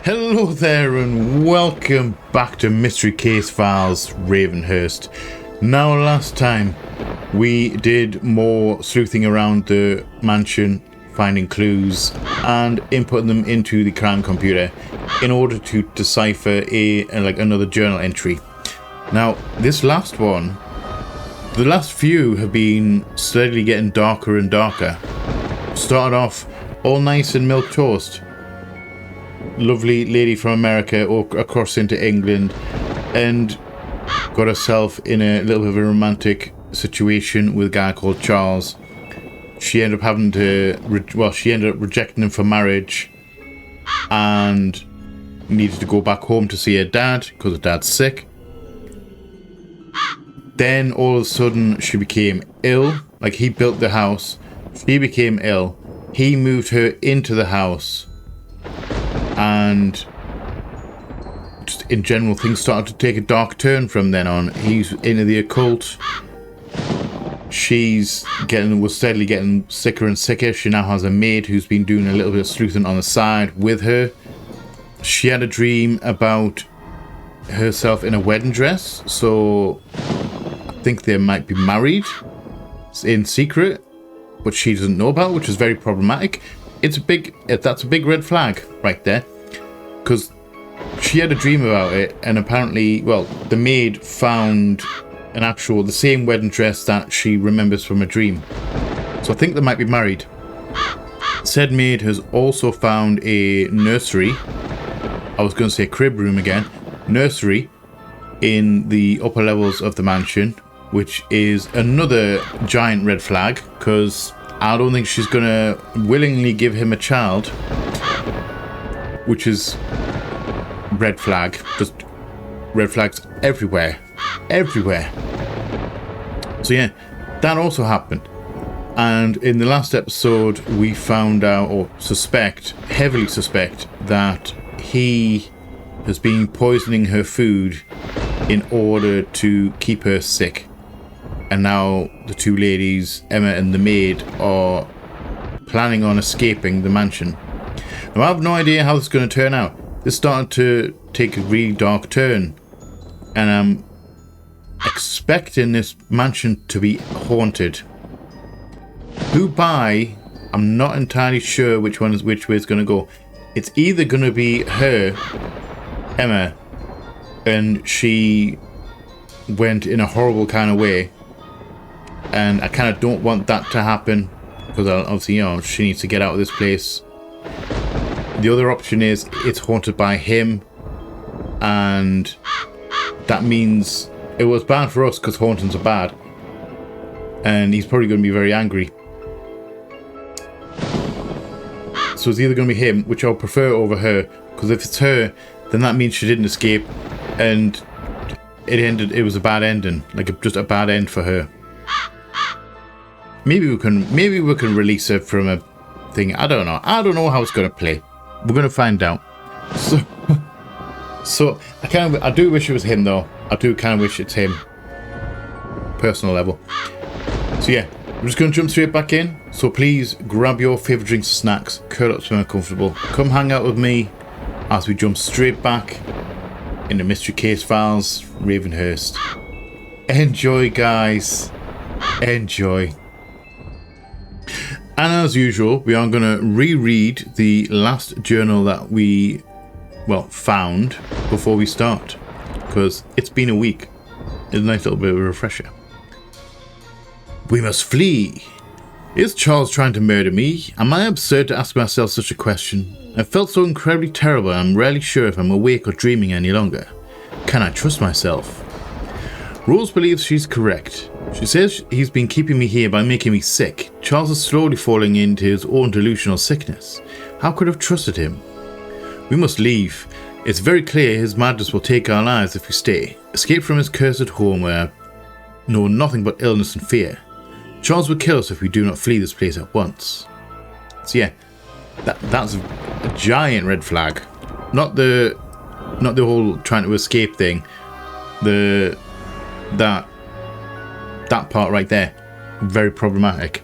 Hello there and welcome back to Mystery Case Files Ravenhearst. Now last time we did more sleuthing around the mansion, finding clues and inputting them into the crime computer in order to decipher another journal entry. Now this last one, the last few have been steadily getting darker and darker. Started off all nice and milk toast. Lovely lady from America across into England and got herself in a little bit of a romantic situation with a guy called Charles. She ended up having to, she ended up rejecting him for marriage and needed to go back home to see her dad because her dad's sick. Then all of a sudden she became ill. Like, he built the house, she became ill, he moved her into the house, and just in general things started to take a dark turn from then on. He's into the occult. Was steadily getting sicker and sicker. She now has a maid who's been doing a little bit of sleuthing on the side with her. She had a dream about herself in a wedding dress, so I think they might be married in secret, but she doesn't know about, which is very problematic. That's a big red flag right there, because she had a dream about it, and apparently, the maid found the same wedding dress that she remembers from a dream. So I think they might be married. Said maid has also found a nursery. I was going to say crib room again. Nursery in the upper levels of the mansion, which is another giant red flag, because I don't think she's going to willingly give him a child, which is red flag. Just red flags everywhere. Everywhere. So yeah, that also happened. And in the last episode, we found out, or heavily suspect, that he has been poisoning her food in order to keep her sick. And now the two ladies, Emma and the maid, are planning on escaping the mansion. Now I have no idea how this is going to turn out. This started to take a really dark turn, and I'm expecting this mansion to be haunted. Who by? I'm not entirely sure which way it's going to go. It's either going to be her, Emma, and she went in a horrible kind of way, and I kind of don't want that to happen, because obviously, she needs to get out of this place. The other option is it's haunted by him, and that means it was bad for us because hauntings are bad, and he's probably going to be very angry. So it's either going to be him, which I'll prefer over her, because if it's her, then that means she didn't escape, and it was a bad ending, just a bad end for her. Maybe we can release her from a thing. I don't know how it's going to play. We're going to find out. So I do wish it was him, though. I do kind of wish it's him. Personal level. So yeah, I'm just going to jump straight back in. So please grab your favourite drinks and snacks, curl up somewhere comfortable, come hang out with me as we jump straight back into Mystery Case Files Ravenhearst. Enjoy, guys. Enjoy. And as usual, we are going to reread the last journal that we, found before we start, because it's been a week. It's a nice little bit of a refresher. We must flee. Is Charles trying to murder me? Am I absurd to ask myself such a question? I felt so incredibly terrible, I'm rarely sure if I'm awake or dreaming any longer. Can I trust myself? Rose believes she's correct. She says he's been keeping me here by making me sick. Charles is slowly falling into his own delusional sickness. How could I have trusted him? We must leave. It's very clear his madness will take our lives if we stay. Escape from his cursed home where I know nothing but illness and fear. Charles will kill us if we do not flee this place at once. So yeah, that's a giant red flag. Not the whole trying to escape thing. That part right there, very problematic.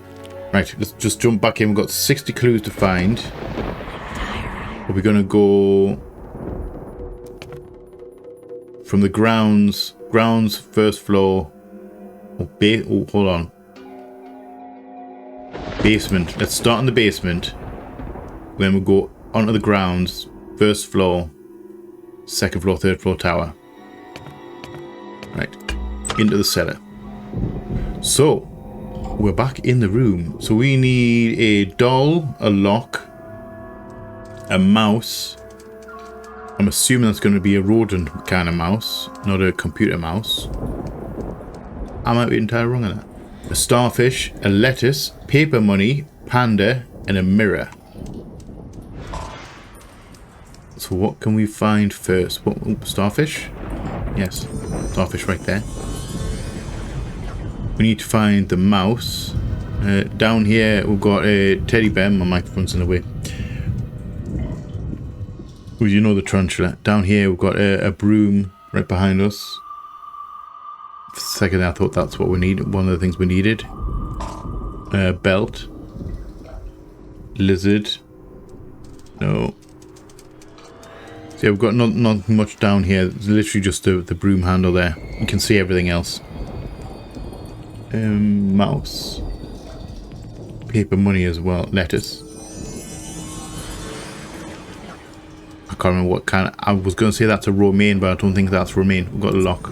Right, let's just jump back in. We've got 60 clues to find. Are we going to go from the grounds, first floor. Oh, hold on. Basement. Let's start in the basement. Then we'll go onto the grounds, first floor, second floor, third floor tower. Right. Into the cellar. So, we're back in the room. So we need a doll, a lock, a mouse. I'm assuming that's going to be a rodent kind of mouse, not a computer mouse. I might be entirely wrong on that. A starfish, a lettuce, paper money, panda, and a mirror. So what can we find first? What, starfish? Yes, starfish right there. We need to find the mouse. Down here we've got a teddy bear. My microphone's in the way. Well, you know the tarantula. Down here we've got a broom right behind us. For a second I thought that's what we need. One of the things we needed. Belt. Lizard. No. So yeah, we've got not much down here. It's literally just the broom handle there. You can see everything else. Mouse. Paper money as well. Lettuce. I can't remember what kind of... I was going to say that's a romaine, but I don't think that's romaine. We've got a lock.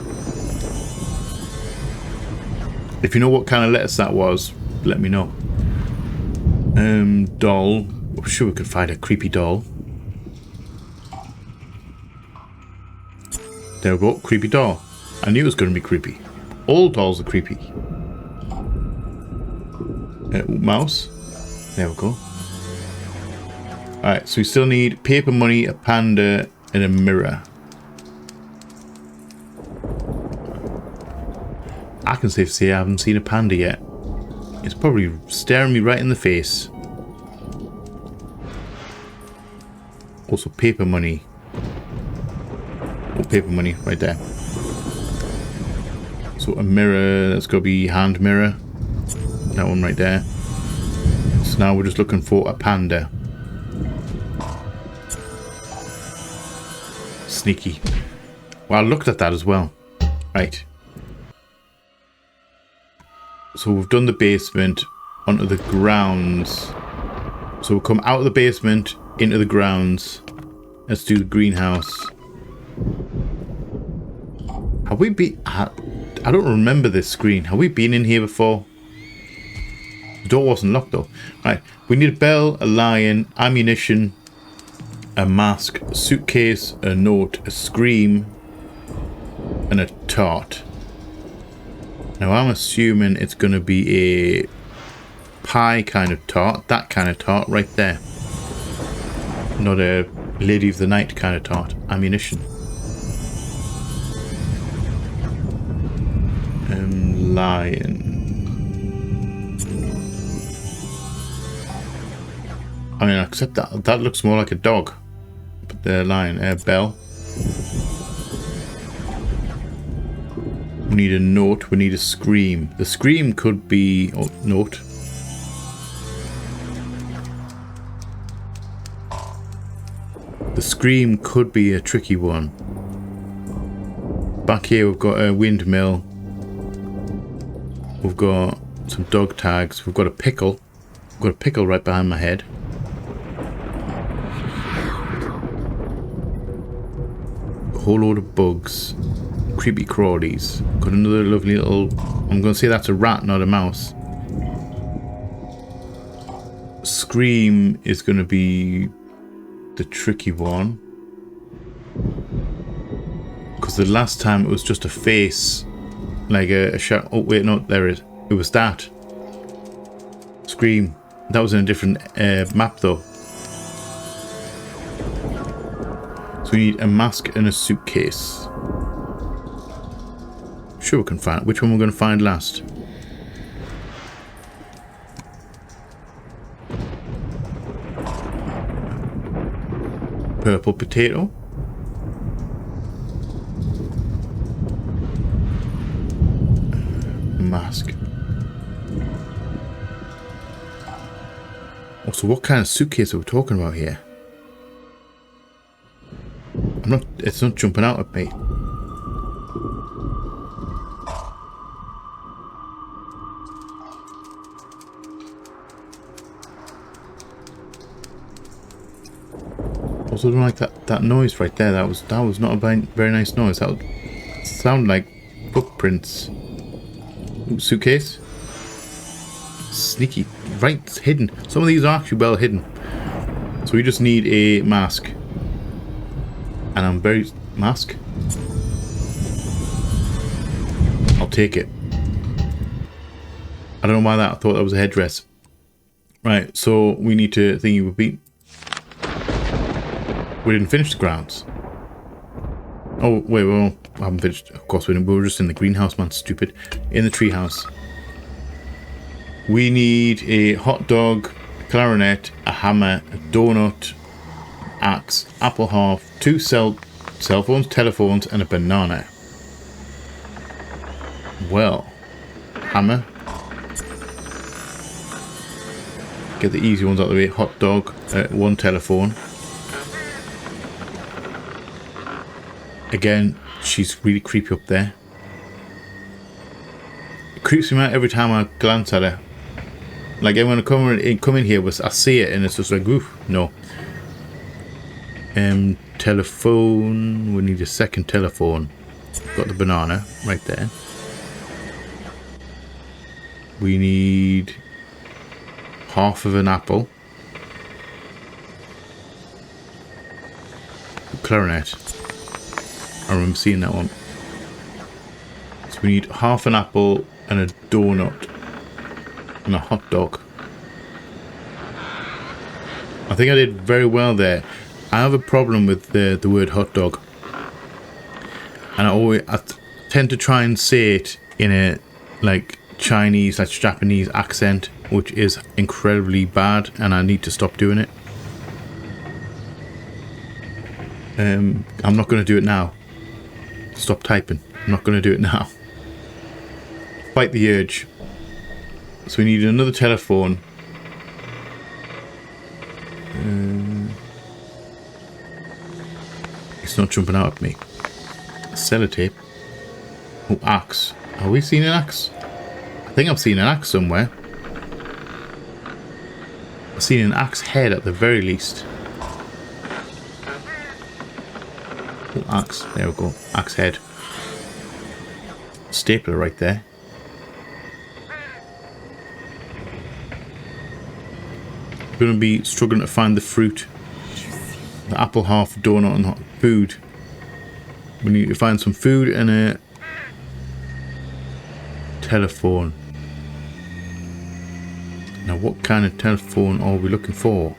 If you know what kind of lettuce that was, let me know. Doll. I'm sure we could find a creepy doll. There we go. Creepy doll. I knew it was going to be creepy. All dolls are creepy. Mouse. There we go. Alright, so we still need paper money, a panda, and a mirror. I can safely say I haven't seen a panda yet. It's probably staring me right in the face. Also paper money. Oh, paper money right there. So a mirror, that's got to be hand mirror. That one right there. So now we're just looking for a panda. Sneaky. Well, I looked at that as well. Right. So we've done the basement onto the grounds. So we'll come out of the basement into the grounds. Let's do the greenhouse. Have we been... I don't remember this screen. Have we been in here before? The door wasn't locked though. Right. We need a bell, a lion, ammunition, a mask, a suitcase, a note, a scream, and a tart. Now I'm assuming it's going to be a pie kind of tart. That kind of tart right there. Not a Lady of the Night kind of tart. Ammunition. Lion. I mean, except that looks more like a dog. But the lion. Bell. We need a note. We need a scream. The scream could be... Oh, note. The scream could be a tricky one. Back here we've got a windmill. We've got some dog tags. We've got a pickle. We've got a pickle right behind my head. A whole load of bugs. Creepy crawlies. Got another lovely little... I'm going to say that's a rat, not a mouse. Scream is going to be the tricky one. Because the last time it was just a face. Like a shot. Oh, wait, no, there it is. It was that. Scream. That was in a different map, though. So we need a mask and a suitcase. Sure, we can find... Which one we're going to find last? Purple potato. Mask. Oh, so what kind of suitcase are we talking about here? It's not jumping out at me. Also don't like that noise right there. That was not a very nice noise. That would sound like footprints. Ooh, suitcase. Sneaky. Right, it's hidden. Some of these are actually well hidden. So we just need a mask. And I'm very... Mask? I'll take it. I don't know why that. I thought that was a headdress. Right, so we need to think you would be... We didn't finish the grounds. Oh, wait, well, I haven't finished. Of course we didn't. We were just in the greenhouse, man. Stupid. In the treehouse. We need a hot dog, a clarinet, a hammer, a donut, axe, apple half, 2 cell phones, telephones, and a banana. Well, hammer. Get the easy ones out of the way. Hot dog, 1 telephone. Again, she's really creepy up there. It creeps me out every time I glance at her. Like, when I come in here, I see it and it's just like, oof, no. Telephone. We need a second telephone. Got the banana right there. We need half of an apple. Clarinet. I remember seeing that one. So we need half an apple and a donut. And a hot dog. I think I did very well there. I have a problem with the word hot dog. And I tend to try and say it in a like Chinese, like Japanese accent, which is incredibly bad, and I need to stop doing it. I'm not going to do it now. Stop typing. I'm not going to do it now. Fight the urge. So we need another telephone. It's not jumping out at me. Sellotape. Oh, axe. Have we seen an axe? I think I've seen an axe somewhere. I've seen an axe head at the very least. Oh, axe. There we go. Axe head. Stapler right there. Going to be struggling to find the fruit, the apple half, donut, and food. We need to find some food and a telephone. Now, what kind of telephone are we looking for?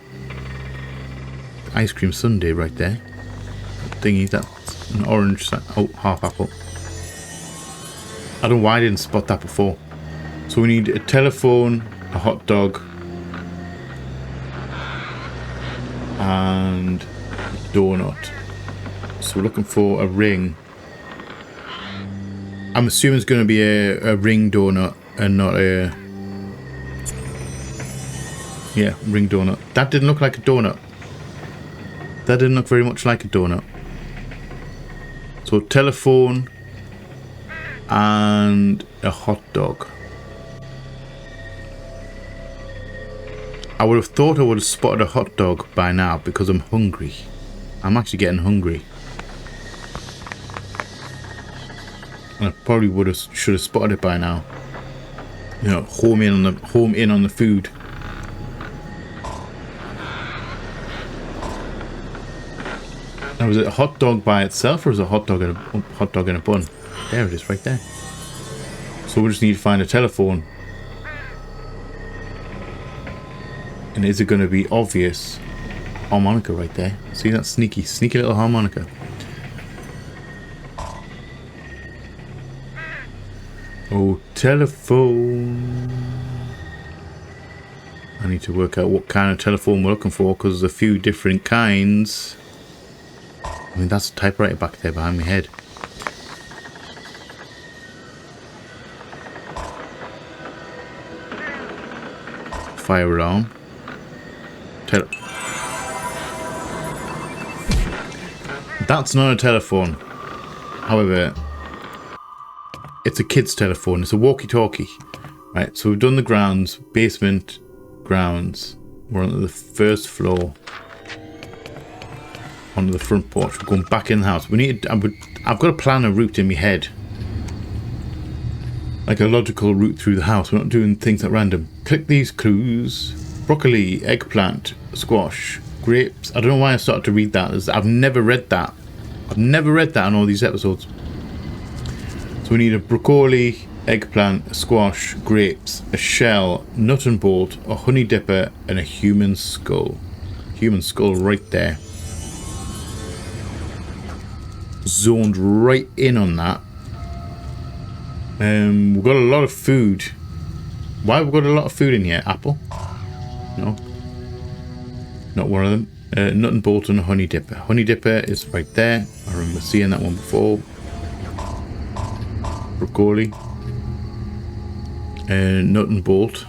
The ice cream sundae right there. That thingy, that's an orange. Oh, half apple. I don't know why I didn't spot that before. So we need a telephone, a hot dog, and a donut. So we're looking for a ring. I'm assuming it's going to be a ring donut and not a... Yeah, ring donut. That didn't look like a donut. That didn't look very much like a donut. So telephone and a hot dog. I would have thought I would have spotted a hot dog by now because I'm hungry. I'm actually getting hungry. And I probably should have spotted it by now. You know, home in on the food. Now, was it a hot dog by itself or is it a hot dog in a bun? There it is, right there. So we just need to find a telephone. And is it going to be obvious? Harmonica right there. See that sneaky little harmonica. Oh, telephone. I need to work out what kind of telephone we're looking for because there's a few different kinds. I mean, that's a typewriter back there behind my head. Fire alarm. That's not a telephone. However, it's a kid's telephone. It's a walkie-talkie. Right, so we've done the grounds. Basement, grounds. We're on the first floor. onto the front porch. We're going back in the house. We need. I've got to plan a route in my head, like a logical route through the house. We're not doing things at random. Click these clues: broccoli, eggplant, squash, grapes. I don't know why I started to read that. I've never read that. I've never read that in all these episodes. So we need a broccoli, eggplant, a squash, grapes, a shell, nut and bolt, a honey dipper, and a human skull. Human skull right there. Zoned right in on that. We've got a lot of food. Why have we got a lot of food in here? Apple? No. Not one of them. Nut and bolt and a honey dipper. Honey dipper is right there. I remember seeing that one before. Broccoli. Nut and bolt.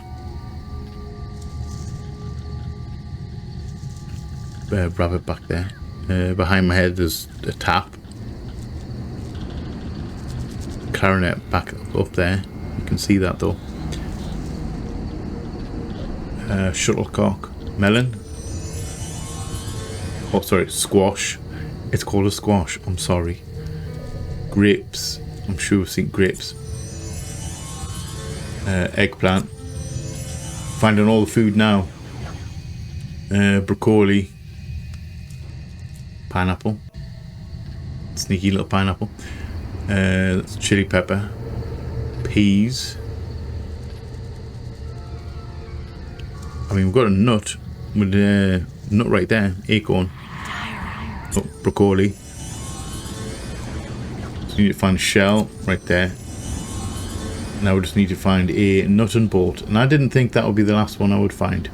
Rabbit back there. Behind my head there's a tap. Clarinet back up there. You can see that though. Shuttlecock. Melon. Oh, sorry, squash. It's called a squash. I'm sorry. Grapes. I'm sure we've seen grapes. Eggplant. Finding all the food now. Broccoli. Pineapple. Sneaky little pineapple. That's chili pepper. Peas. I mean, we've got a nut with a nut right there. Acorn. Oh, broccoli. So we need to find a shell right there. Now we just need to find a nut and bolt. And I didn't think that would be the last one I would find.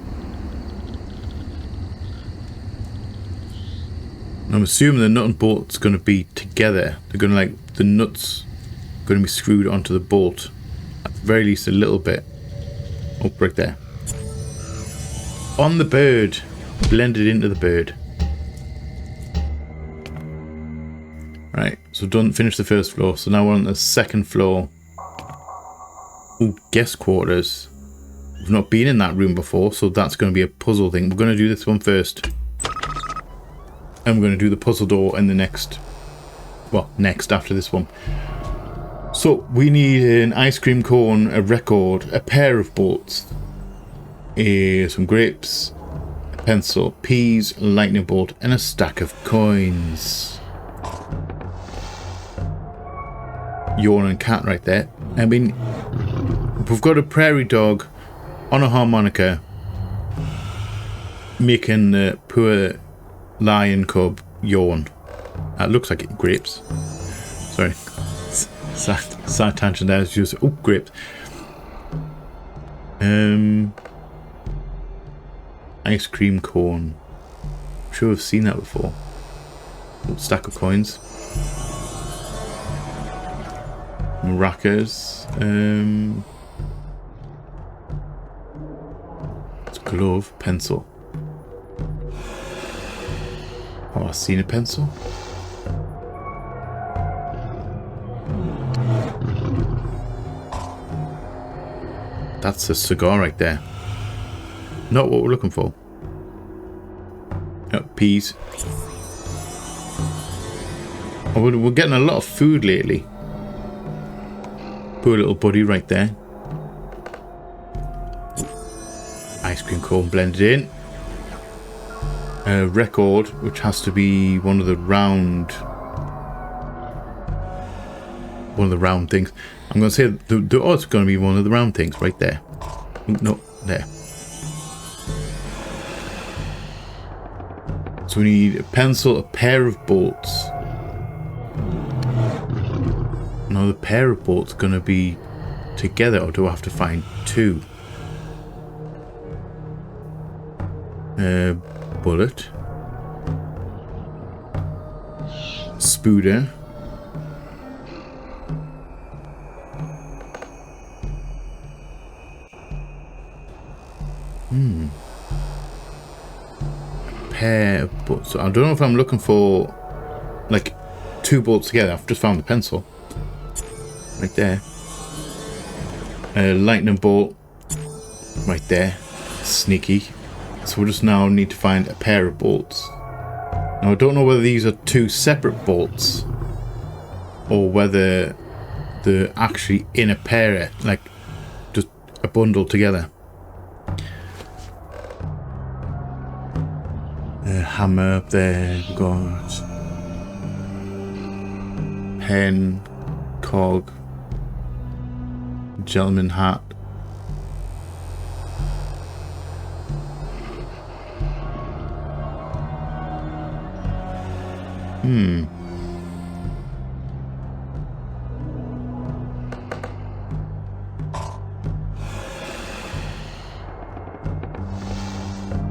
And I'm assuming the nut and bolt's going to be together. They're going to like, the nuts going to be screwed onto the bolt. At the very least a little bit. Oh, right there. On the bird. Blended into the bird. Right, so finished the first floor. So now we're on the second floor. Oh, guest quarters. We've not been in that room before, so that's going to be a puzzle thing. We're going to do this one first. And we're going to do the puzzle door in the next... Well, next after this one. So, we need an ice cream cone, a record, a pair of bolts, some grapes, a pencil, peas, a lightning bolt, and a stack of coins. Yawn and cat right there. I mean, we've got a prairie dog on a harmonica making the poor lion cub yawn. That looks like it. Grapes. Sorry. Side tangent there. Just, oh, grapes. Ice cream cone. I'm sure I've seen that before. Oh, stack of coins. Maracas. It's a glove. Pencil. Oh, I've seen a pencil. That's a cigar right there. Not what we're looking for. Oh, peas. Oh, we're getting a lot of food lately. Poor little buddy right there. Ice cream cone blended in. A record, which has to be one of the round things. I'm going to say it's going to be one of the round things right there. No, there. So we need a pencil, a pair of bolts. Now the pair of bolts going to be together, or do I have to find two? Bullet. Spooder. Pair of bolts. So I don't know if I'm looking for like two bolts together. I've just found the pencil. Right there. Lightning bolt. Right there. Sneaky. So we just now need to find a pair of bolts. Now, I don't know whether these are two separate bolts or whether they're actually in a pair, like just a bundle together. Hammer up there, we've got pen, cog, gentleman hat.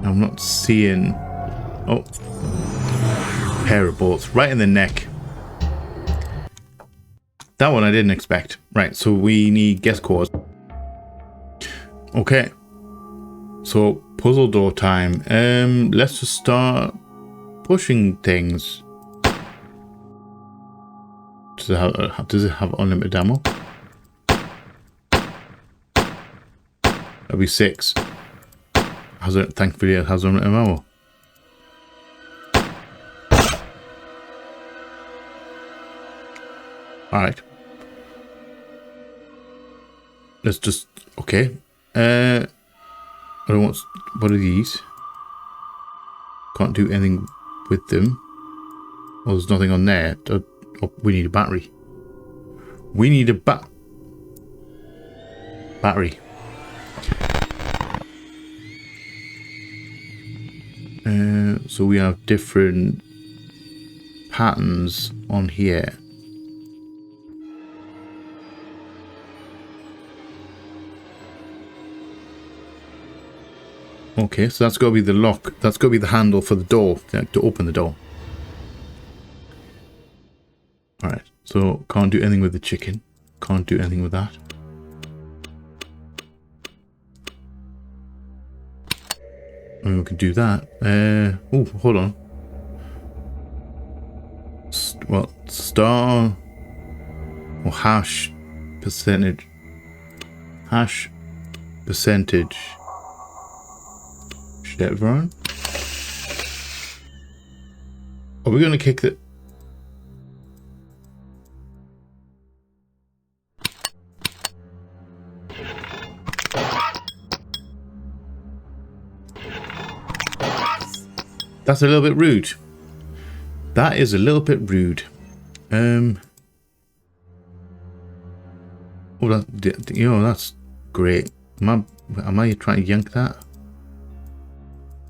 I'm not seeing... Oh. Pair of bolts right in the neck. That one I didn't expect. Right, so we need guest cores. Okay. So, puzzle door time. Let's just start pushing things. Does it have unlimited ammo? That'll be 6. Thankfully it has unlimited ammo. Alright. Let's just... Okay. I don't want... What are these? Can't do anything with them. Oh, there's nothing on there. Oh, we need a battery. We need a battery. So we have different patterns on here. Okay, so that's got to be the lock. That's got to be the handle for the door, to open the door. Alright, so can't do anything with the chicken. Can't do anything with that. And we can do that. Oh, hold on. Star or hash percentage. Hash percentage. Chevron. Are we going to kick the... That's a little bit rude. That is a little bit rude. Oh, that, you know, that's great. Am I trying to yank that?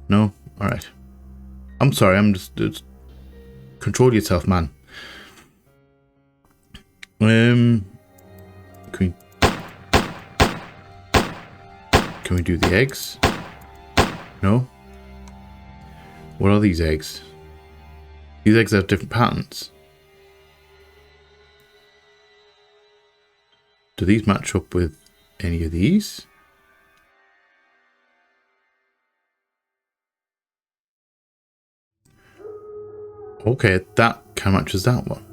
No? Alright. I'm sorry, I'm just control yourself, man. Can we do the eggs? No? What are these eggs? These eggs have different patterns. Do these match up with any of these? Okay, that kind of matches that one.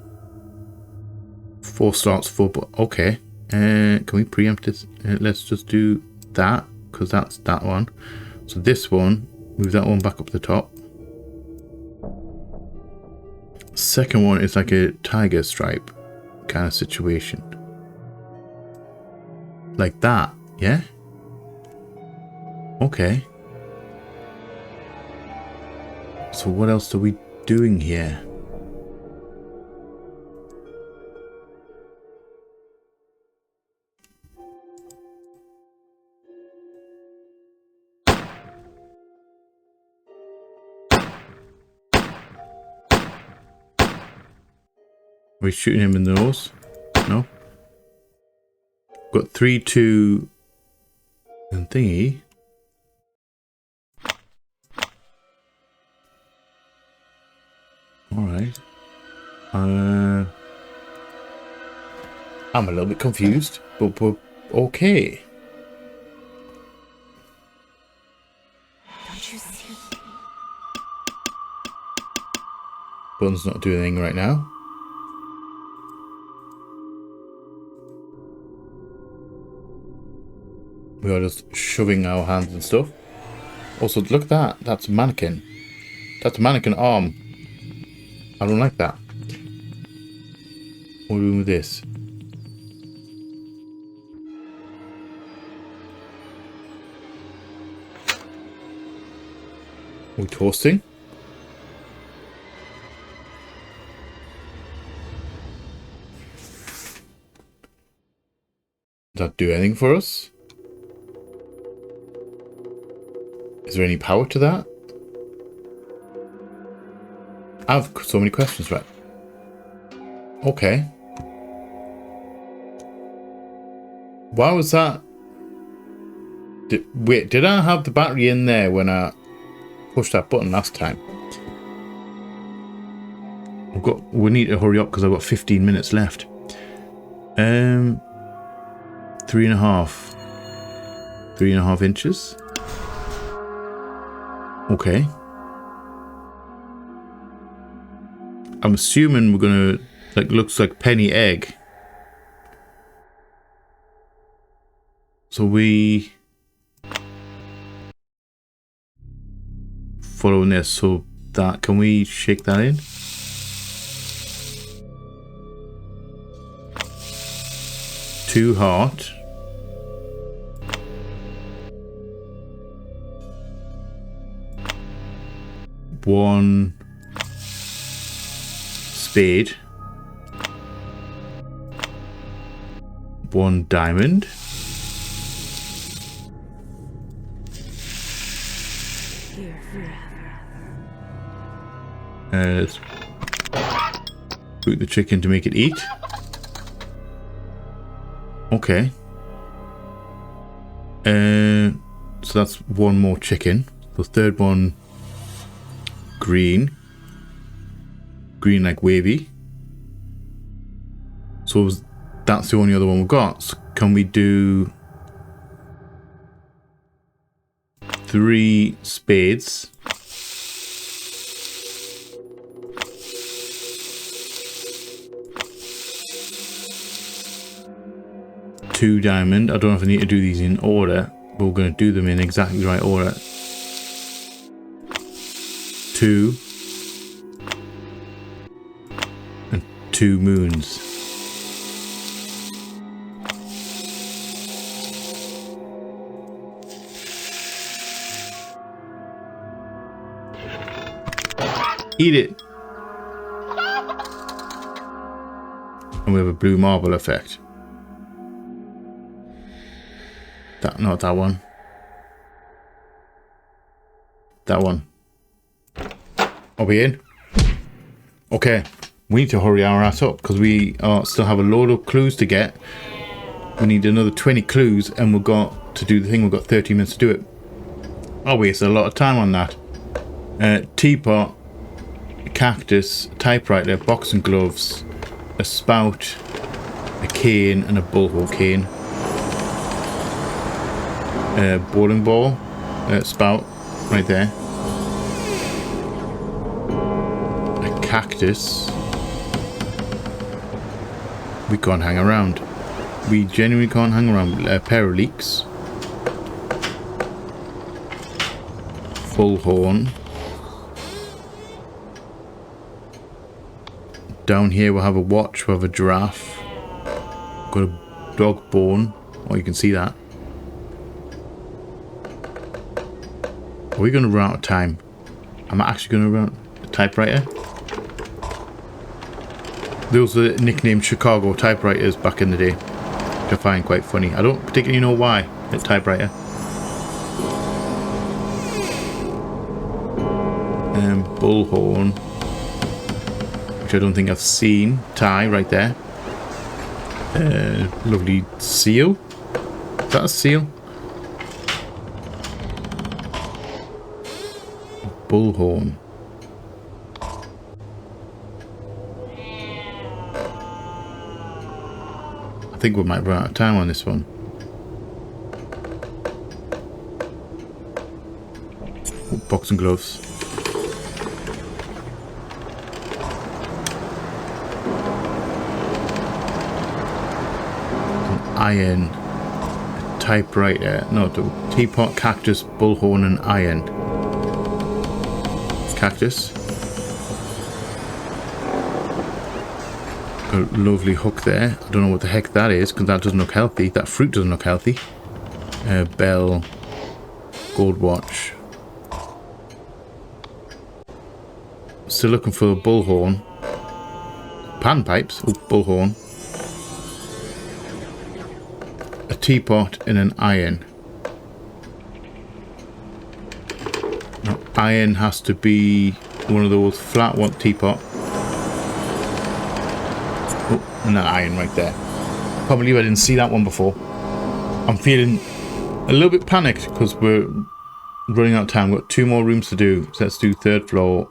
4 starts, 4, but okay. Can we preempt this? Let's just do that, because that's that one. So this one, move that one back up the top. Second one is like a tiger stripe kind of situation. Like that, yeah? Okay. So what else are we doing here? Are we shooting him in the nose? No. Got 3, 2, and thingy. Alright. I'm a little bit confused, but okay. Don't you see? Button's not doing anything right now. We are just shoving our hands and stuff. Also, look at that. That's a mannequin. That's a mannequin arm. I don't like that. What are we doing with this? Are we toasting? Does that do anything for us? Is there any power to that? I have so many questions, right? Okay. Why was that? Wait, did I have the battery in there when I pushed that button last time? We need to hurry up because I've got 15 minutes left. 3.5. 3.5 inches. Okay. I'm assuming we're gonna, like, looks like penny egg. So we following this, so that, can we shake that in? Two heart. One spade. One diamond. Let's boot the chicken to make it eat. Okay. So that's one more chicken. The third one, green. Green like wavy. So that's the only other one we've got. So can we do 3 spades? Two diamond. I don't know if I need to do these in order, but we're going to do them in exactly the right order. 2 and 2 moons. Eat it. And we have a blue marble effect. Not that one. That one. Are we in? Okay. We need to hurry our ass up because we still have a load of clues to get. We need another 20 clues and we've got to do the thing. We've got 30 minutes to do it. I wasted a lot of time on that. Teapot, a cactus, a typewriter, boxing gloves, a spout, a cane and a bullhorn cane. Bowling ball, spout, right there. A cactus. We can't hang around. We genuinely can't hang around. A pair of leeks. Bullhorn. Down here we'll have a watch, we'll have a giraffe. Got a dog bone. Oh, you can see that. Are we going to run out of time? I'm actually going to run a typewriter. Those were nicknamed Chicago typewriters back in the day, which I find quite funny. I don't particularly know why. A typewriter. Bullhorn, which I don't think I've seen. Tie right there. Lovely seal. Is that a seal? Bullhorn. I think we might run out of time on this one. Boxing gloves. An iron. A typewriter. No, the teapot, cactus, bullhorn and iron. Cactus. A lovely hook there. I don't know what the heck that is, because that doesn't look healthy. That fruit doesn't look healthy. Bell. Gold watch. Still looking for a bullhorn. Panpipes. Oh, bullhorn. A teapot and an iron. Now, iron has to be one of those flat one teapot. Oh, and that iron right there. Can't believe I didn't see that one before. I'm feeling a little bit panicked because we're running out of time. We've got 2 more rooms to do. So let's do 3rd floor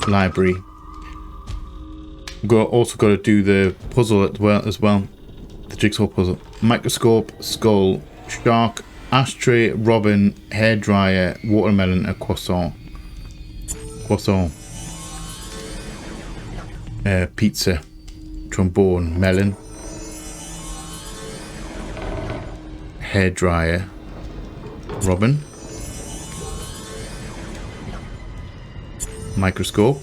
library. We've also got to do the puzzle as well. The jigsaw puzzle. Microscope, skull, shark, ashtray, robin, hairdryer, watermelon, and croissant. Pizza, trombone, melon, hairdryer, robin, microscope,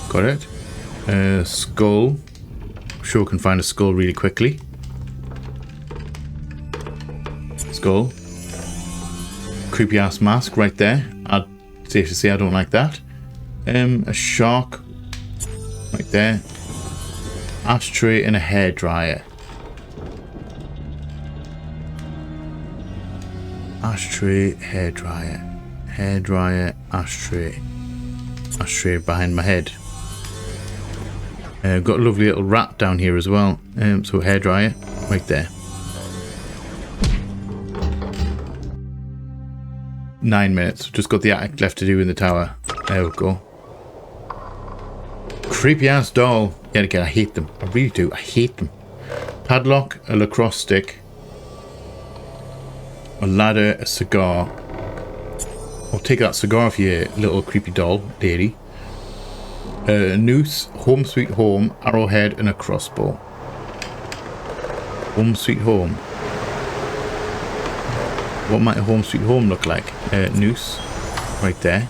got it. Skull. I'm sure we can find a skull really quickly. Skull. Creepy ass mask right there. I'd safe to say I don't like that. A shark right there. Ashtray and a hairdryer. Ashtray, hairdryer. Hairdryer, ashtray. Ashtray behind my head. Got a lovely little rat down here as well. So hairdryer right there. 9 minutes. Just got the attic left to do in the tower. There we go. Creepy ass doll. Yet again, I hate them. I really do. I hate them. Padlock, a lacrosse stick, a ladder, a cigar. I'll take that cigar off you, little creepy doll lady. A noose, home sweet home, arrowhead, and a crossbow. Home sweet home. What might a home sweet home look like? Noose, right there.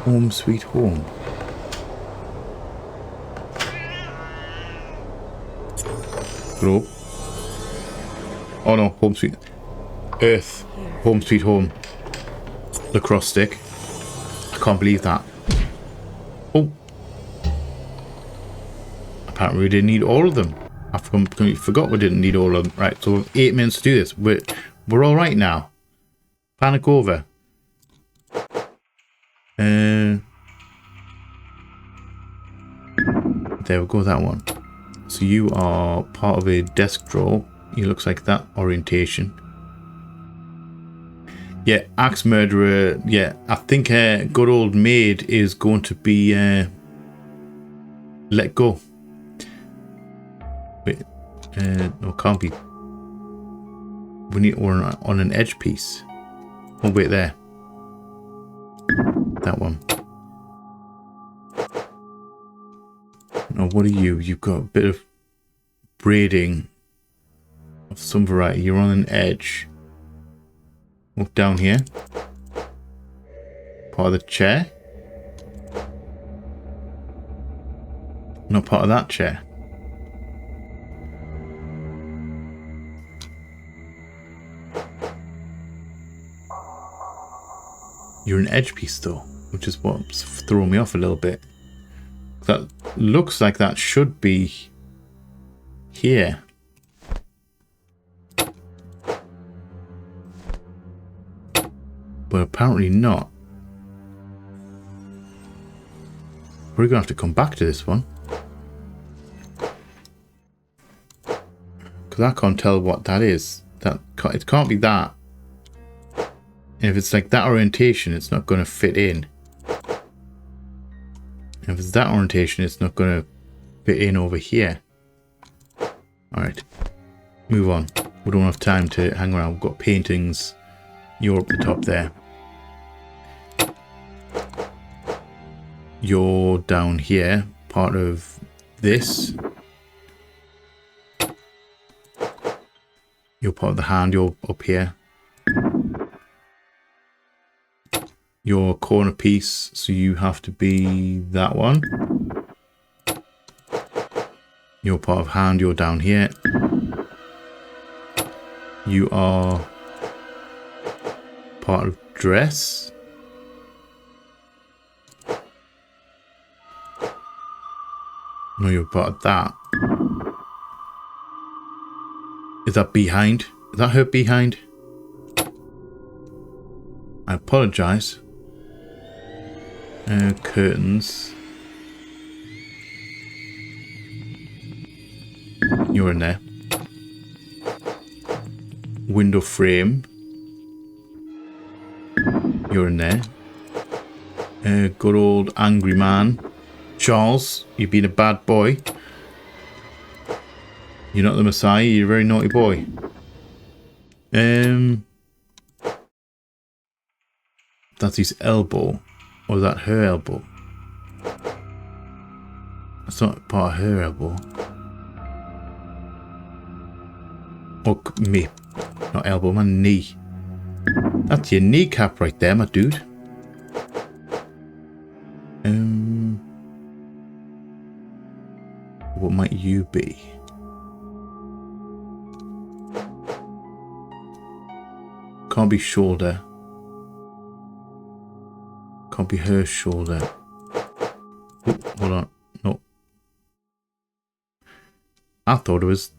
Home sweet home. Globe. Oh no, home sweet. Earth. Home sweet home. Lacrosse stick. I can't believe that. Oh. Apparently we didn't need all of them. I forgot we didn't need all of them. Right, so we have 8 minutes to do this. We're all right now. Panic over. There we go, that one. So you are part of a desk drawer. You looks like that orientation. Yeah, axe murderer. Yeah, I think good old maid is going to be let go. Wait, no, can't be. We need on an edge piece. Oh wait, there. That one. Now, what are you? You've got a bit of braiding of some variety. You're on an edge. Look down here. Part of the chair. Not part of that chair. You're an edge piece though, which is what's throwing me off a little bit. That looks like that should be here. But apparently not. We're going to have to come back to this one. Because I can't tell what that is. It can't be that. And if it's like that orientation, it's not going to fit in. And if it's that orientation, it's not going to fit in over here. Alright. Move on. We don't have time to hang around. We've got paintings. You're up the top there. You're down here. Part of this. You're part of the hand. You're up here. You're a corner piece, so you have to be that one. You're part of hand, you're down here. You are part of dress. No, you're part of that. Is that behind? Is that her behind? I apologize. Curtains. You're in there. Window frame. You're in there. Good old angry man. Charles, you've been a bad boy. You're not the Messiah, you're a very naughty boy. That's his elbow. Or is that her elbow? That's not part of her elbow. Oh, me. Not elbow, my knee. That's your kneecap right there, my dude. What might you be? Can't be shoulder. Can't be her shoulder. Oh, hold on. No. I thought it was...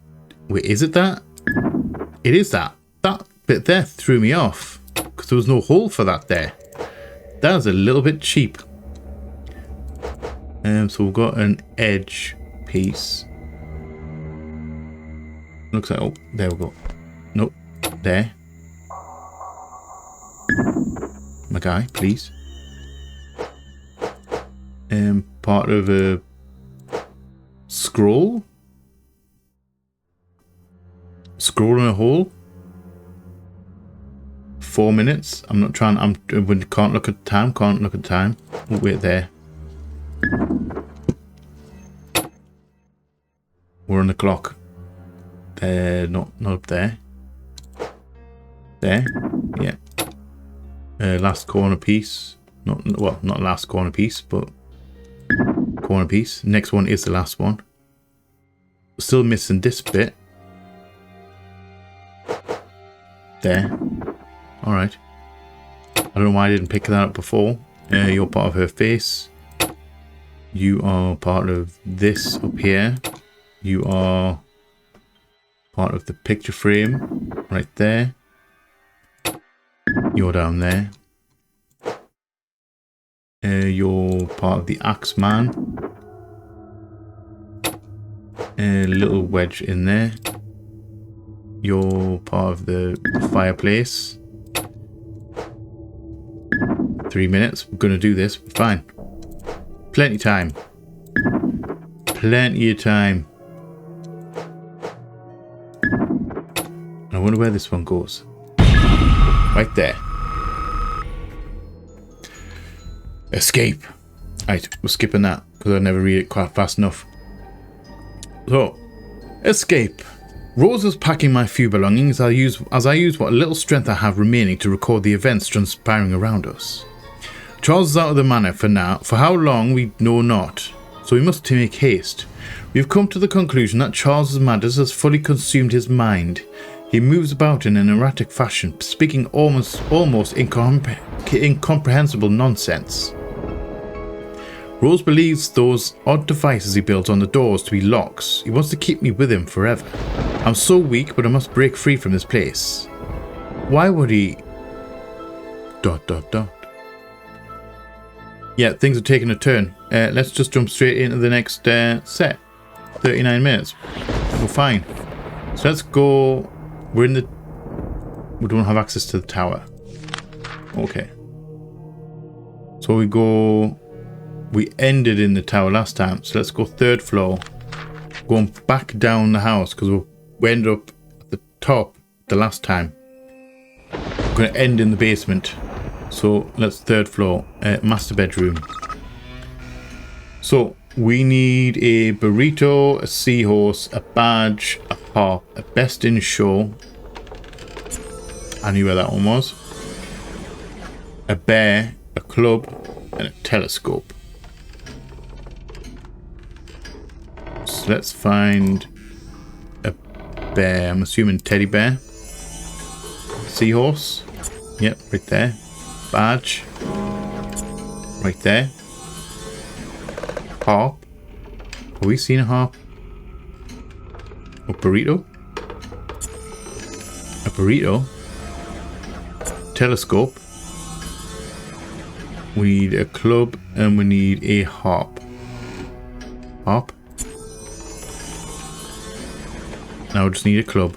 Wait, is it that? It is that. That bit there threw me off. Because there was no hole for that there. That was a little bit cheap. So we've got an edge piece. Looks like... Oh, there we go. Nope. There. My guy, please. Part of a scroll. Scroll in a hole. 4 minutes. I'm not trying. Can't look at time. Can't look at time. Oh, wait there. We're on the clock. There, not up there. There. Yeah. Last corner piece. Not last corner piece, but corner piece. Next one is the last one. Still missing this bit. There. Alright. I don't know why I didn't pick that up before. You're part of her face. You are part of this up here. You are part of the picture frame right there. You're down there. You're part of the axe man. A little wedge in there. You're part of the fireplace. 3 minutes. We're gonna do this. Fine. Plenty time. Plenty of time. I wonder where this one goes. Right there. Escape. Right, we're skipping that because I never read it quite fast enough. So, escape. Rose is packing my few belongings as I use what little strength I have remaining to record the events transpiring around us. Charles is out of the manor for now. For how long we know not. So we must make haste. We have come to the conclusion that Charles's madness has fully consumed his mind. He moves about in an erratic fashion, speaking almost incomprehensible nonsense. Rose believes those odd devices he built on the doors to be locks. He wants to keep me with him forever. I'm so weak, but I must break free from this place. Why would he... ... Yeah, things are taking a turn. Let's just jump straight into the next set. 39 minutes. We're fine. So let's go... We're in the... We don't have access to the tower. Okay. So we go... We ended in the tower last time. So let's go 3rd floor. Going back down the house because we ended up at the top the last time. We're going to end in the basement. So let's 3rd floor. Master bedroom. So we need a burrito, a seahorse, a badge, a harp, a best in show. I knew where that one was. A bear, a club, and a telescope. So let's find a bear. I'm assuming teddy bear. Seahorse. Yep, right there. Badge. Right there. Harp. Have we seen a harp? A burrito? A burrito? Telescope. We need a club and we need a harp. Harp? Now we just need a club.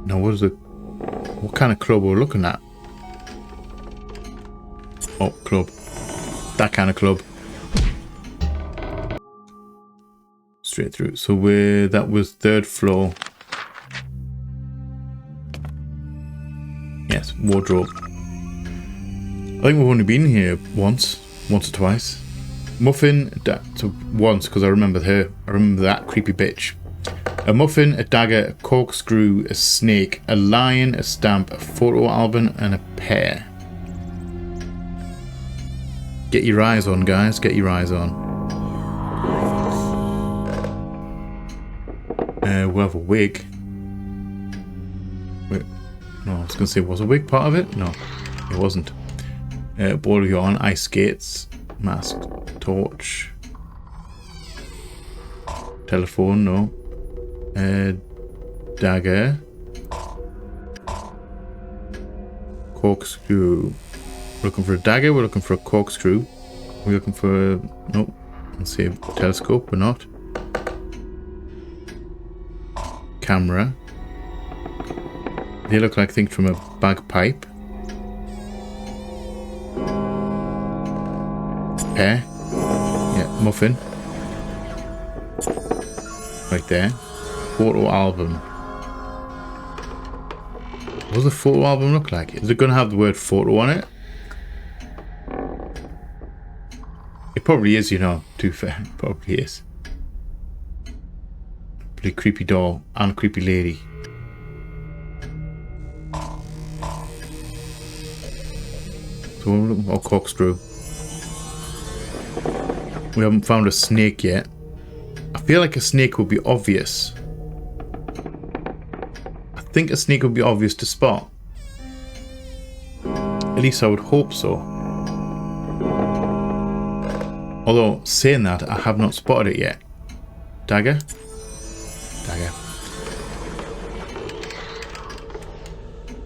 Now what kind of club we're looking at? Oh, club. That kind of club. Straight through. So that was 3rd floor. Yes, wardrobe. I think we've only been here once or twice. Muffin, so once, because I remember her. I remember that creepy bitch. A muffin, a dagger, a corkscrew, a snake, a lion, a stamp, a photo album, and a pear. Get your eyes on, guys. Get your eyes on. We'll have a wig. Wait, no, I was going to say, was a wig part of it? No, it wasn't. Ball of yarn, ice skates, mask, torch, telephone, no. Dagger, corkscrew. We're looking for a dagger, we're looking for a corkscrew. We're looking for a, nope, let's see, a telescope, we're not. Camera. They look like things from a bagpipe. Pear. Yeah, muffin. Right there. Photo album. What does the photo album look like? Is it going to have the word photo on it? It probably is, you know, to be fair. It probably is. Pretty creepy doll and creepy lady. So we're looking for a corkscrew. We haven't found a snake yet. I feel like a snake would be obvious. I think a snake would be obvious to spot. At least I would hope so. Although, saying that, I have not spotted it yet. Dagger? Dagger.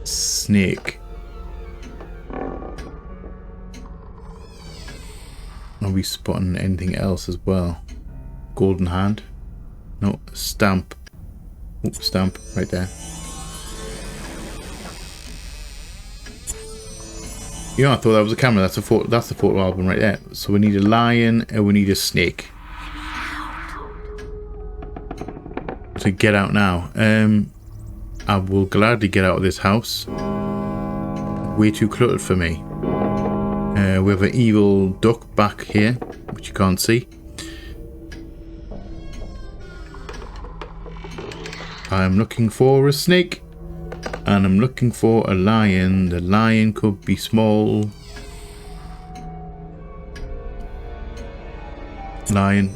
Snake. Are we spotting anything else as well? Golden hand? No, stamp. Oh, stamp right there. You know, I thought that was a camera. That's the photo album right there. So we need a lion and we need a snake. To get out now. I will gladly get out of this house. Way too cluttered for me. We have an evil duck back here, which you can't see. I'm looking for a snake. And I'm looking for a lion. The lion could be small. Lion.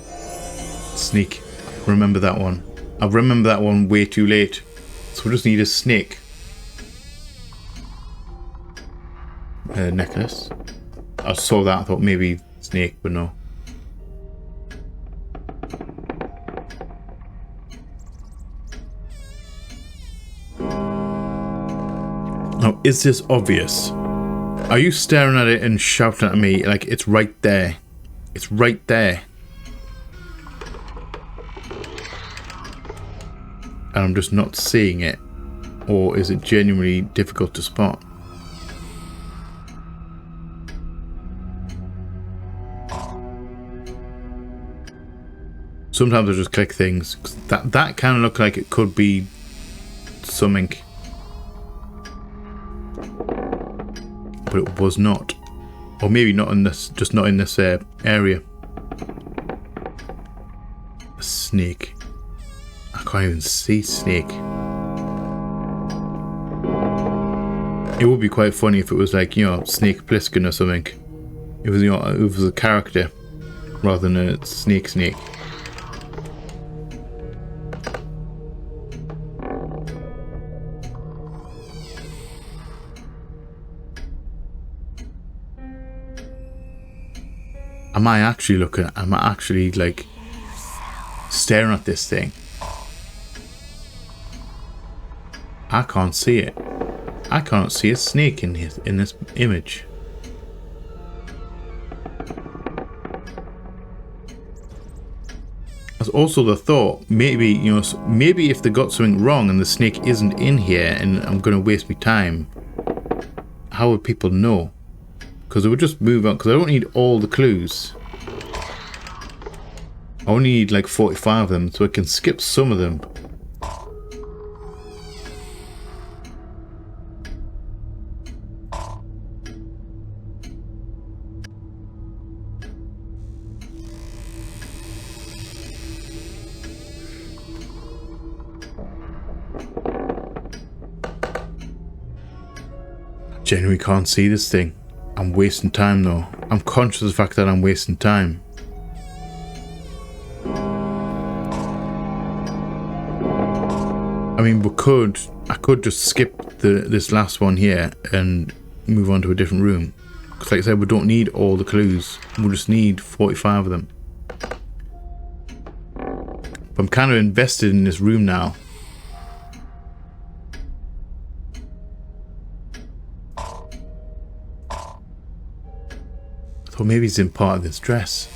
Snake. Remember that one. I remember that one way too late. So we just need a snake. Necklace. I saw that, I thought maybe snake, but no. Now, is this obvious? Are you staring at it and shouting at me like it's right there? It's right there. And I'm just not seeing it? Or is it genuinely difficult to spot? Sometimes I just click things. That kind of looked like it could be something. But it was not. Or maybe not in this, just not in this area. A snake. I can't even see snake. It would be quite funny if it was like, you know, Snake Plissken or something. It was, you know, it was a character rather than a snake. Am I actually like staring at this thing? I can't see it. I can't see a snake in this image. There's also the thought, maybe, you know, maybe if they got something wrong and the snake isn't in here and I'm going to waste my time, how would people know? Because I would just move on, because I don't need all the clues. I only need like 45 of them, so I can skip some of them. Genuinely can't see this thing. I'm wasting time though. I'm conscious of the fact that I'm wasting time. I mean, I could just skip this last one here and move on to a different room. Because like I said, we don't need all the clues. We'll just need 45 of them. But I'm kind of invested in this room now. I thought maybe he's in part of this dress.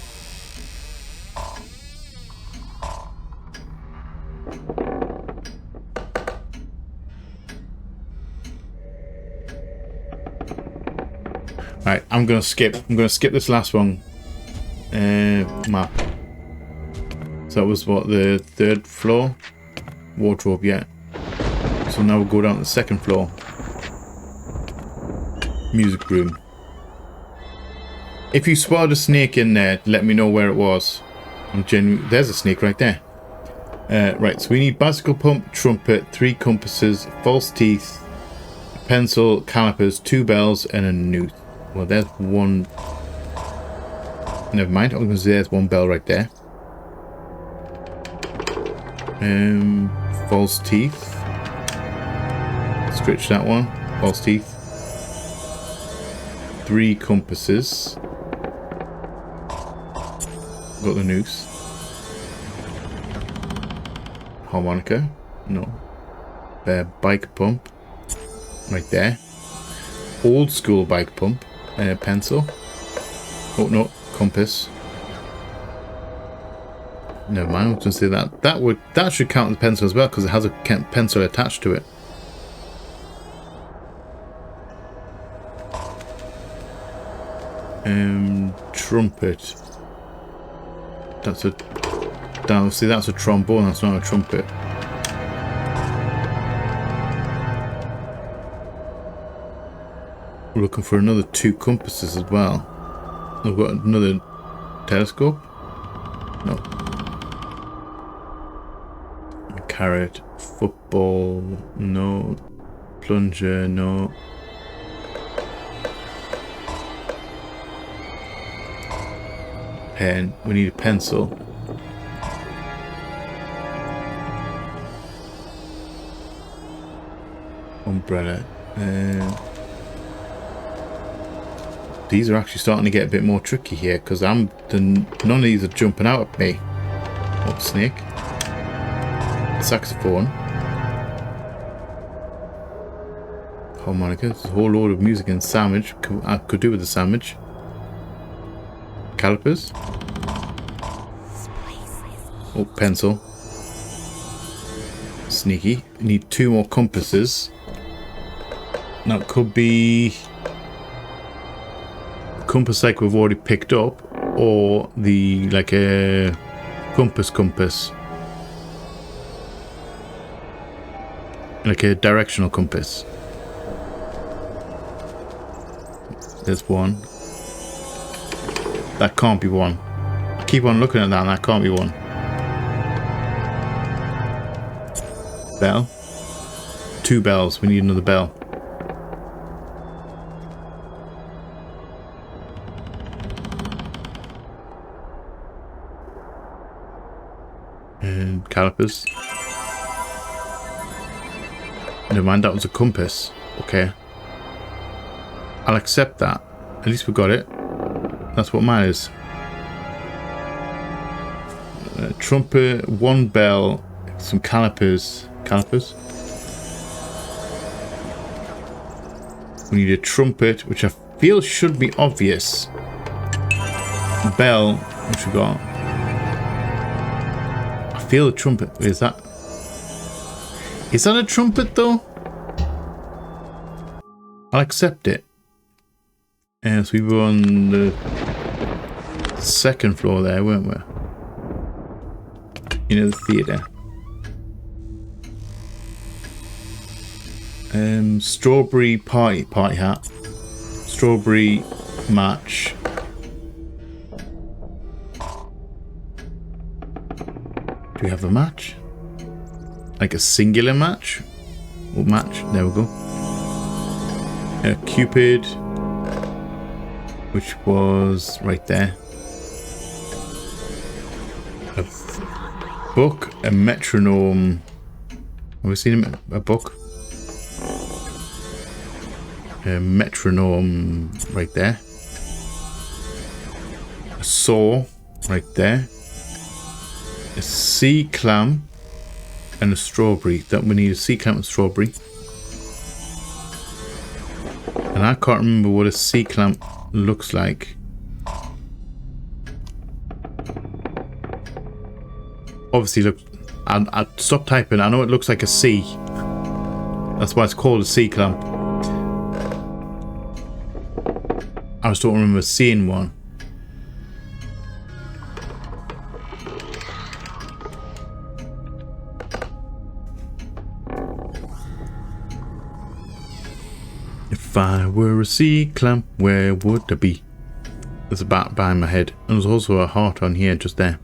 Right, I'm gonna skip this last one. Map. So that was what, the 3rd floor? Wardrobe, yeah. So now we'll go down to the 2nd floor. Music room. If you spotted a snake in there, let me know where it was. There's a snake right there. Right, so we need bicycle pump, trumpet, 3 compasses, false teeth, a pencil, calipers, 2 bells, and a noose. Well, there's one. Never mind. I was going to say there's 1 bell right there. False teeth. Stretch that one. False teeth. 3 compasses. Got the noose. Harmonica. No. Bike pump. Right there. Old school bike pump. Pencil. Oh no, compass. Never mind, I was going to say that should count as a pencil as well, because it has a pencil attached to it. Trumpet. That's a trombone, that's not a trumpet. We're looking for another 2 compasses as well. We've got another telescope. No. Carrot. Football. No. Plunger. No. Pen. We need a pencil. Umbrella. These are actually starting to get a bit more tricky here, because none of these are jumping out at me. Oh, snake. Saxophone. Harmonica. There's a whole load of music and sandwich. I could do with the sandwich. Calipers. Oh, pencil. Sneaky. Need 2 more compasses. That could be compass like we've already picked up, or the like a compass, like a directional compass. There's one. That can't be one. I keep on looking at that and that can't be one. Bell. 2 bells. We need another bell. And calipers. Never mind, that was a compass. Okay. I'll accept that. At least we got it. That's what matters. Trumpet, one bell, some calipers. Calipers? We need a trumpet, which I feel should be obvious. Bell, which we got. I feel a trumpet. Is that a trumpet though? I'll accept it. And so we were on the second floor there, weren't we? You know, the theatre. Strawberry party hat. Strawberry match. Do we have a match? Like a singular match? Or match? There we go. Cupid, which was right there. A book, a metronome. Have we seen a book? A metronome right there. A saw right there. A sea clam and a strawberry. That we need a sea clam and strawberry. And I can't remember what a sea clam looks like. Obviously, look, I'll stop typing. I know it looks like a sea. That's why it's called a sea clam. I just don't remember seeing one. If I were a sea clam, where would I be? There's a bat behind my head. And there's also a heart on here, just there.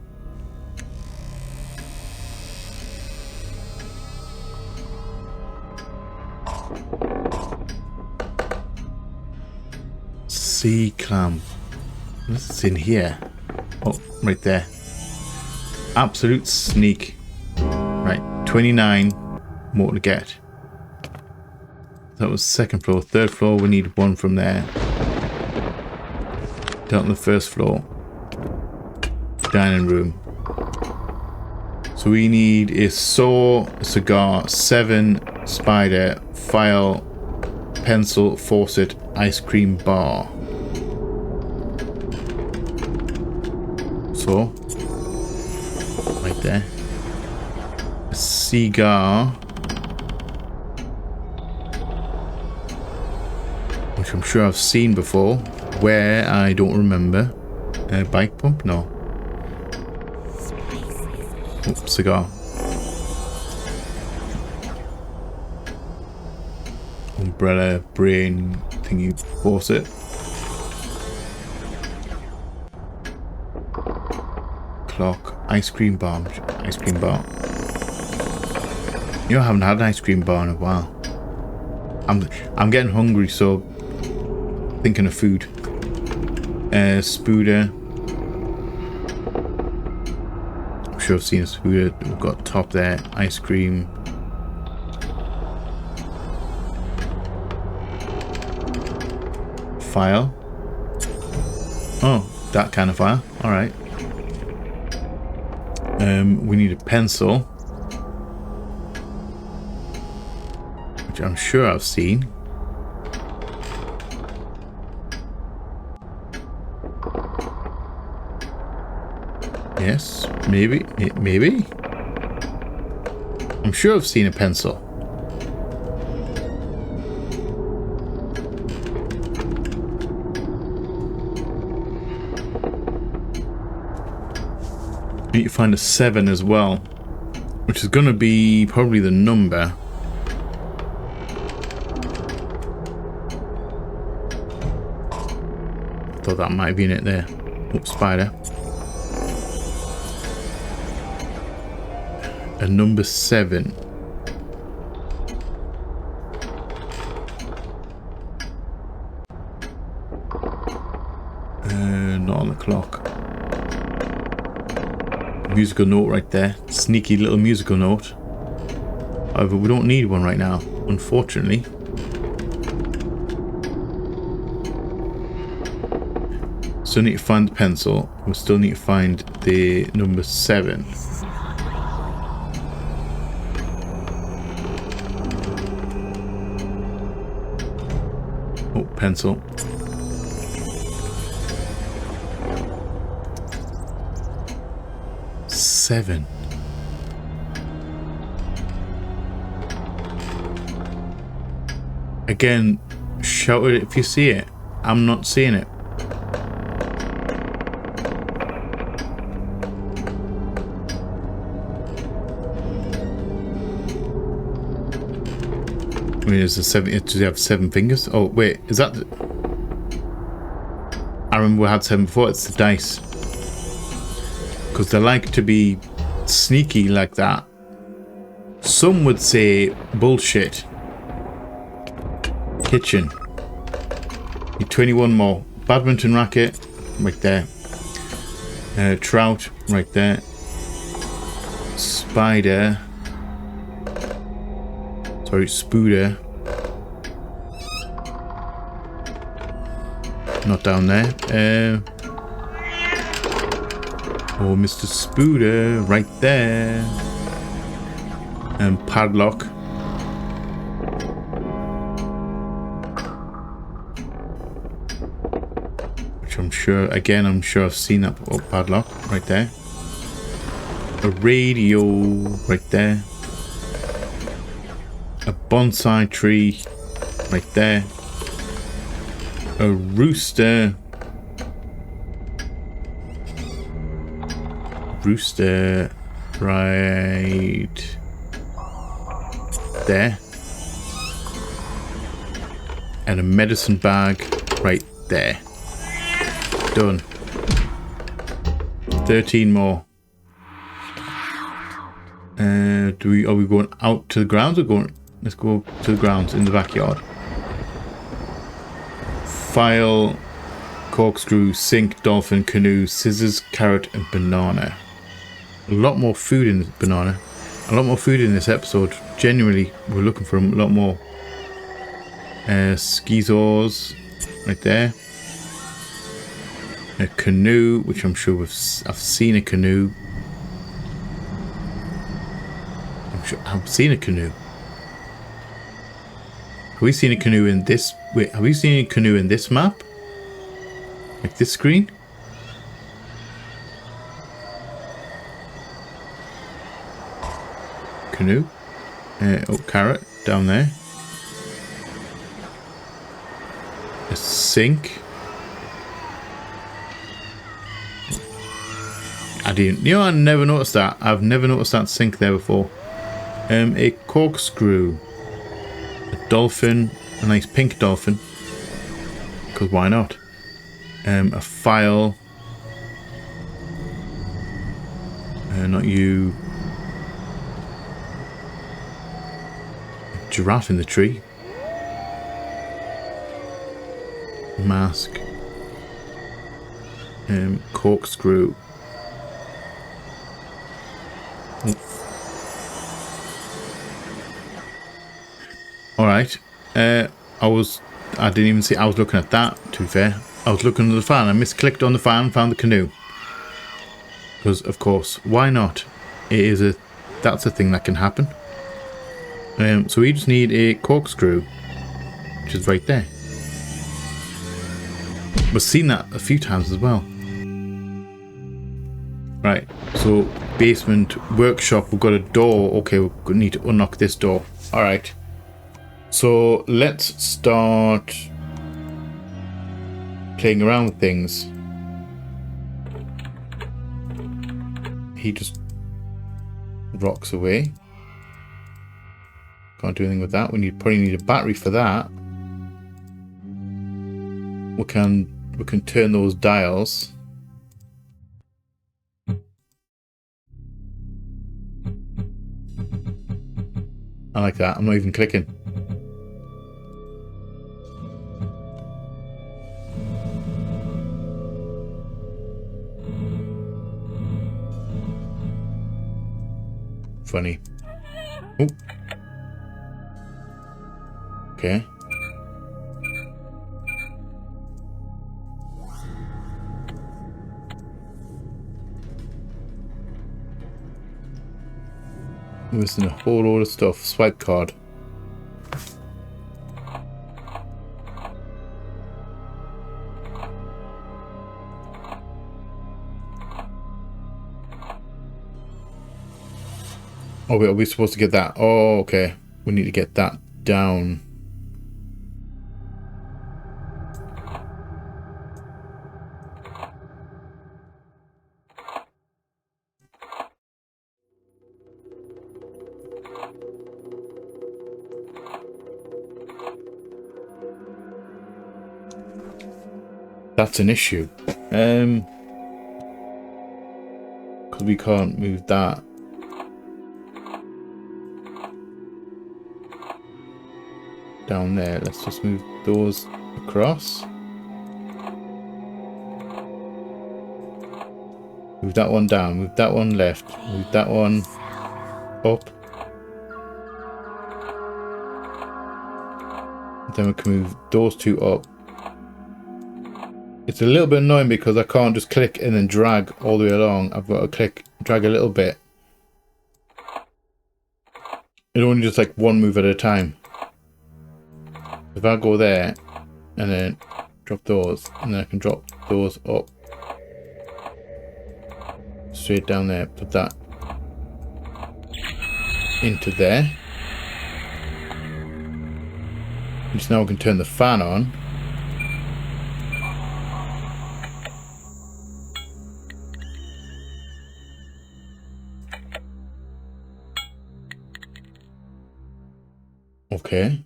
Sea clam. What's in here? Oh, right there. Absolute sneak. Right, 29 more to get. That was second floor. Third floor, we need one from there. Down on the first floor. Dining room. So we need a saw, a cigar, 7, spider, file, pencil, faucet, ice cream bar. So, right there. A cigar. Which I'm sure I've seen before. Where, I don't remember. A bike pump? No. Oh, cigar. Umbrella, brain, thingy, faucet. Clock, ice cream bar. Ice cream bar. You know, I haven't had an ice cream bar in a while. I'm getting hungry, so thinking of food. Spooder. I'm sure I've seen a spooder. We've got top there. Ice cream. File. Oh, that kind of file. All right. We need a pencil, which I'm sure I've seen. Yes, maybe. I'm sure I've seen a pencil. Need to find a 7 as well, which is going to be probably the number. I thought that might be in it there. Oh, spider. A number 7. Not on the clock. Musical note right there. Sneaky little musical note. However, we don't need one right now, unfortunately. Still need to find the pencil. We still need to find the number 7. Oh, pencil. Seven. Again, shout it if you see it. I'm not seeing it. I mean, is the 7? Does he have 7 fingers? Oh wait, is that? I remember we had 7 before. It's the dice. Because they like to be sneaky like that. Some would say bullshit. Kitchen. Need 21 more. Badminton racket, right there. Trout, right there. Spider. Sorry, spooder. Not down there. Oh, Mr. Spooder, right there. And padlock. Which I'm sure, again, I'm sure I've seen that. Oh, padlock, right there. A radio, right there. A bonsai tree, right there. A rooster. Rooster right there, and a medicine bag right there. Done. 13 more. Are we going out to the grounds or going? Let's go to the grounds in the backyard. File, corkscrew, sink, dolphin, canoe, scissors, carrot, and banana. A lot more food in banana. A lot more food in this episode. Genuinely, we're looking for a lot more. Skizors, right there. A canoe, which I'm sure I've seen a canoe. I'm sure I've seen a canoe. Have we seen a canoe in this? Wait, have we seen a canoe in this map? Like this screen? Canoe. Oh, carrot down there. A sink. I didn't. You know, I never noticed that. I've never noticed that sink there before. A corkscrew. A dolphin. A nice pink dolphin. Because why not? A file. Not you. Giraffe in the tree. Mask. Corkscrew. Alright. I didn't even see. I was looking at that, to be fair. I was looking at the fan. I misclicked on the fan and found the canoe. Because, of course, why not? That's a thing that can happen. So we just need a corkscrew, which is right there. We've seen that a few times as well. Right, so basement, workshop, we've got a door. Okay, we need to unlock this door. Alright. So let's start playing around with things. He just rocks away. Can't do anything with that. Probably need a battery for that. We can turn those dials. I like that. I'm not even clicking. Funny. Oh. Okay. Missing a whole load of stuff. Swipe card. Oh wait, are we supposed to get that? Oh, okay. We need to get that down. That's an issue. Because we can't move that. Down there. Let's just move those across. Move that one down. Move that one left. Move that one up. Then we can move those two up. It's a little bit annoying because I can't just click and then drag all the way along. I've got to drag a little bit. It's only just like one move at a time. If I go there and then drop those, and then I can drop those up. Straight down there, put that into there. Just now we can turn the fan on. Okay.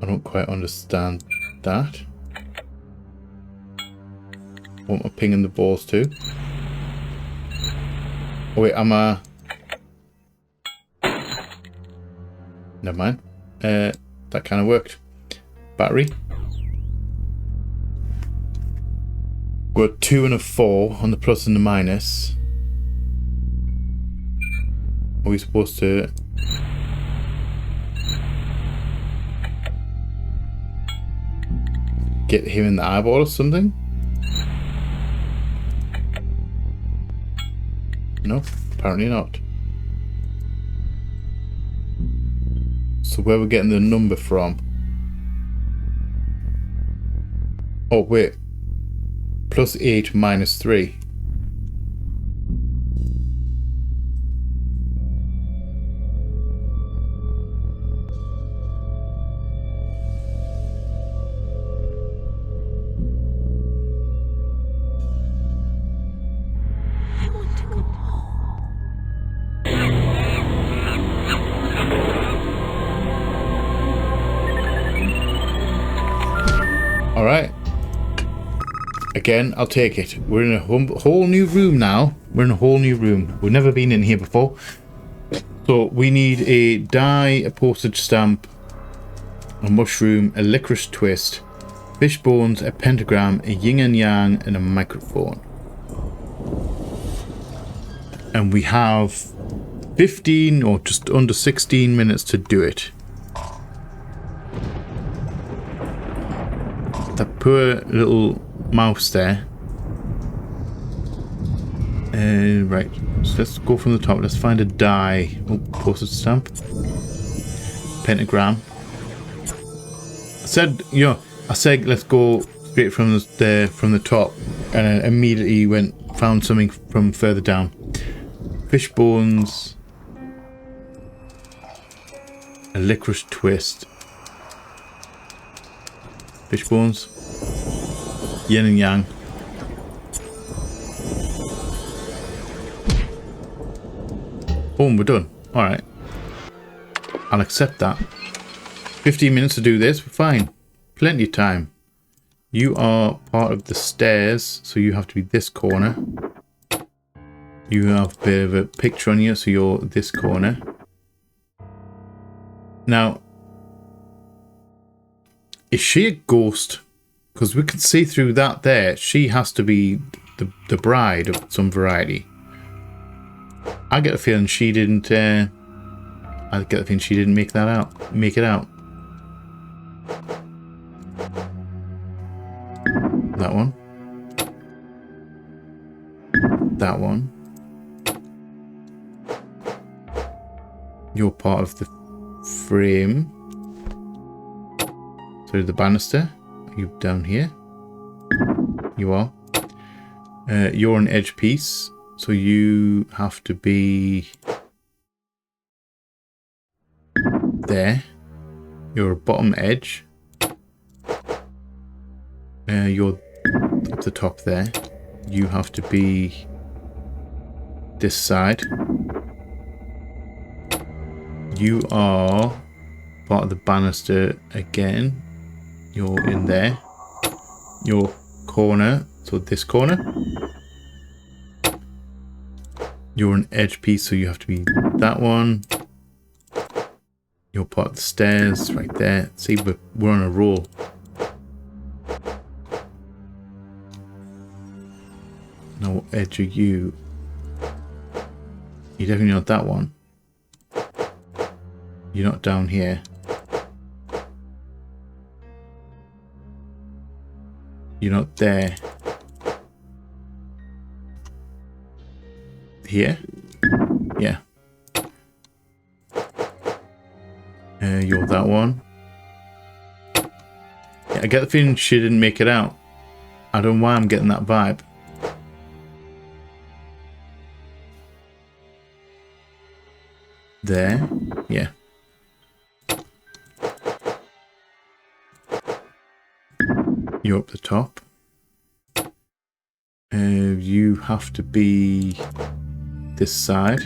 I don't quite understand that. What am I pinging the balls to? Oh wait, am I... Never mind. That kind of worked. Battery. We're 2 and a 4 on the plus and the minus. Are we supposed to... get him in the eyeball or something? No, apparently not. So where we're getting the number from? Oh wait. +8 -3. Alright. Again, I'll take it. We're in a whole new room now. We're in a whole new room. We've never been in here before. So we need a die, a postage stamp, a mushroom, a licorice twist, fish bones, a pentagram, a yin and yang, and a microphone. And we have 15 or just under 16 minutes to do it. That poor little mouse there. Right, so let's go from the top. Let's find a die. Oh, postage stamp. Pentagram. I said, you know, let's go straight from the top, and then immediately found something from further down. Fish bones. A licorice twist. Fish bones. Yin and yang. Boom, we're done. Alright. I'll accept that. 15 minutes to do this, we're fine. Plenty of time. You are part of the stairs, so you have to be this corner. You have a bit of a picture on you, so you're this corner. Now, is she a ghost? Because we can see through that there. She has to be the bride of some variety. I get a feeling she didn't. I get the feeling she didn't make that out. Make it out. That one. That one. You're part of the frame. So the banister. Are you down here? You are. You're an edge piece. So you have to be there. You're a bottom edge. You're up the top there. You have to be this side. You are part of the banister again. You're in there. Your corner, so this corner. You're an edge piece, so you have to be that one. You're part of the stairs right there. See, but we're on a roll. Now, what edge are you? You're definitely not that one. You're not down here. You're not there. Here? Yeah. You're that one. Yeah, I get the feeling she didn't make it out. I don't know why I'm getting that vibe. There. Yeah. You're up the top. You have to be this side.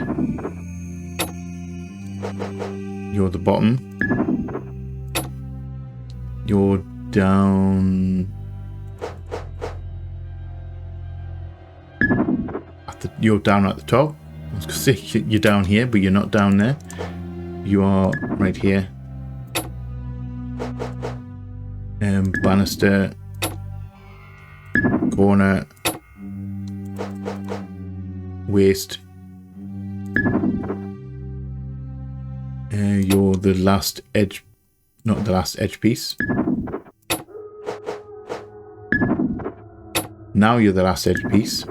You're the bottom. You're down at the. You're down at the top. I was gonna say you're down here, but you're not down there. You are right here. Banister. Corner. Waist. You're the last edge, not the last edge piece. Now you're the last edge piece.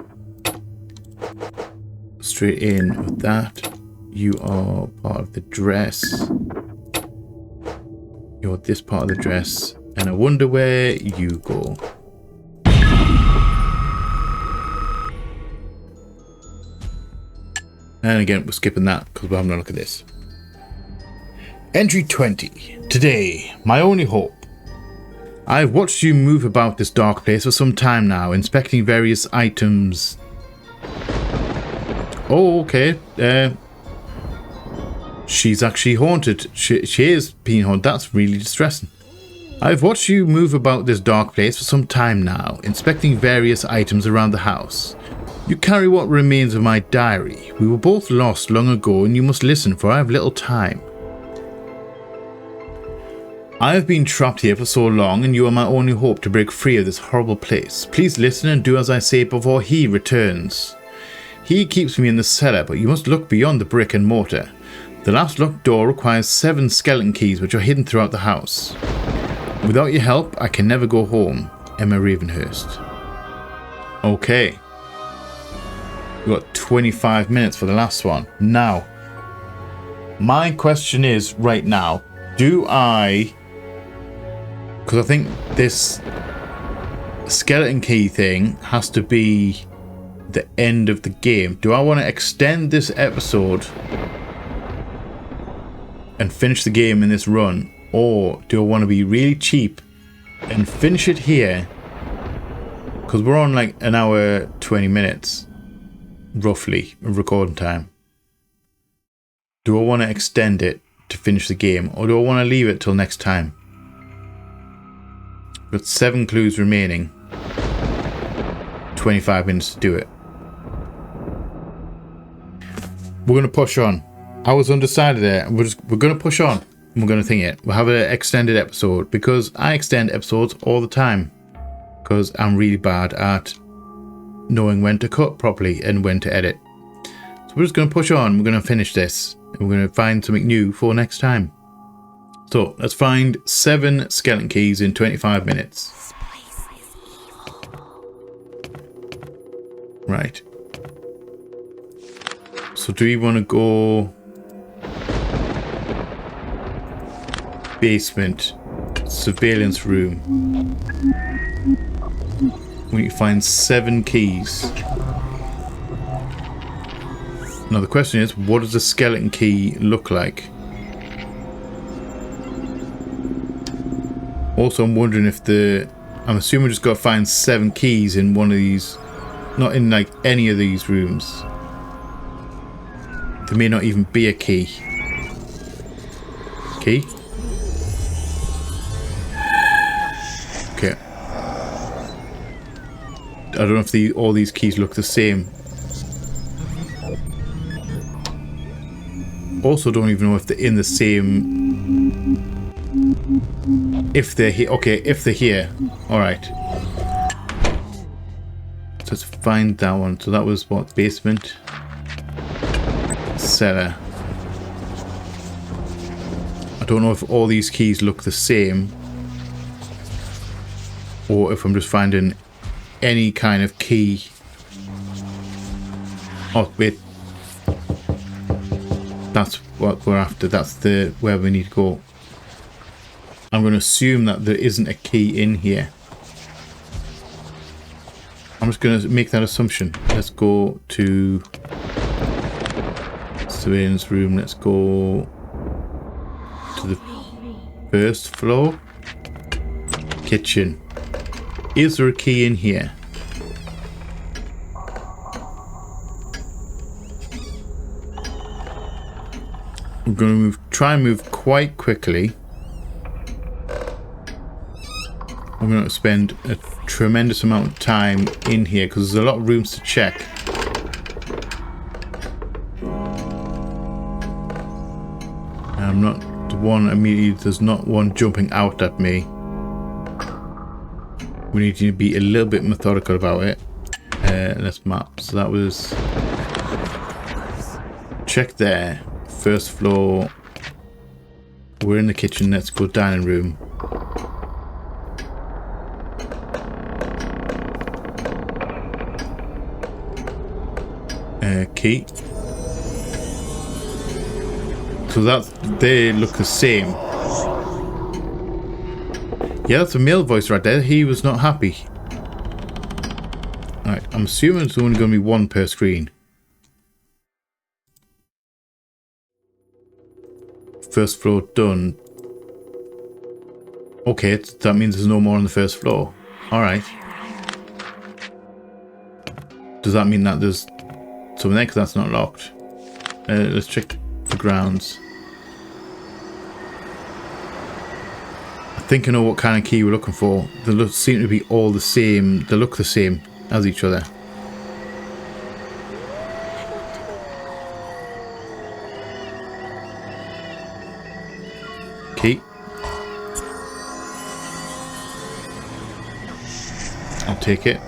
Straight in with that. You are part of the dress. You're this part of the dress. And I wonder where you go. And again, we're skipping that because we're having a look at this. Entry 20. Today, my only hope. I've watched you move about this dark place for some time now, inspecting various items. Oh, okay. She's actually haunted. She is being haunted. That's really distressing. I've watched you move about this dark place for some time now, inspecting various items around the house. You carry what remains of my diary. We were both lost long ago, and you must listen, for I have little time. I have been trapped here for so long, and you are my only hope to break free of this horrible place. Please listen and do as I say before he returns. He keeps me in the cellar, but you must look beyond the brick and mortar. The last locked door requires 7 skeleton keys, which are hidden throughout the house. Without your help, I can never go home. Emma Ravenhearst. Okay. We've got 25 minutes for the last one. Now, my question is right now, do I... Because I think this skeleton key thing has to be the end of the game. Do I want to extend this episode and finish the game in this run? Or do I want to be really cheap and finish it here? Because we're on like an hour 20 minutes roughly of recording time. Do I want to extend it to finish the game, or do I want to leave it till next time? Got 7 clues remaining. 25 minutes to do it. We're going to push on. I was undecided there. We're going to push on. We're going to think it. We'll have an extended episode, because I extend episodes all the time. Because I'm really bad at knowing when to cut properly and when to edit. So we're we're just going to push on. We're going to finish this. And we're going to find something new for next time. So, let's find 7 skeleton keys in 25 minutes. Right. So, do we want to go... basement. Surveillance room. We need to find 7 keys. Now the question is, what does a skeleton key look like? Also, I'm wondering if I'm assuming we just got to find 7 keys in one of these, not in like any of these rooms. There may not even be a key. Key? Okay. I don't know if all these keys look the same. Also don't even know if they're in the same... If they're here. Okay, if they're here. Alright. So let's find that one. So that was what? Basement. Cellar. I don't know if all these keys look the same. Or if I'm just finding any kind of key. Oh, wait. That's what we're after. That's where we need to go. I'm going to assume that there isn't a key in here. I'm just going to make that assumption. Let's go to surveillance room. Let's go to the first floor. Kitchen. Is there a key in here? I'm going to try and move quite quickly. I'm going to spend a tremendous amount of time in here because there's a lot of rooms to check. I'm not the one immediately, there's not one jumping out at me. We need to be a little bit methodical about it. Let's map. So that was... check there. First floor. We're in the kitchen. Let's go dining room. Key. So they look the same. Yeah, that's a male voice right there. He was not happy. Alright, I'm assuming it's only going to be 1 per screen. First floor done. Okay, that means there's no more on the first floor. Alright. Does that mean that there's something there? Because that's not locked. Let's check the grounds. I think I know what kind of key we're looking for. They seem to be all the same. They look the same as each other. Key. I'll take it.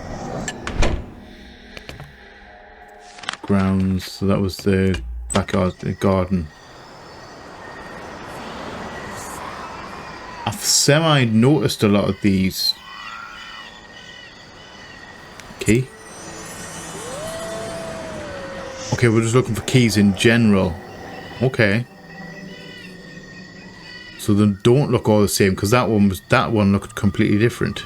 Grounds. So that was the backyard, the garden. I've semi-noticed a lot of these. Key. Okay, we're just looking for keys in general. Okay. So they don't look all the same because that one looked completely different.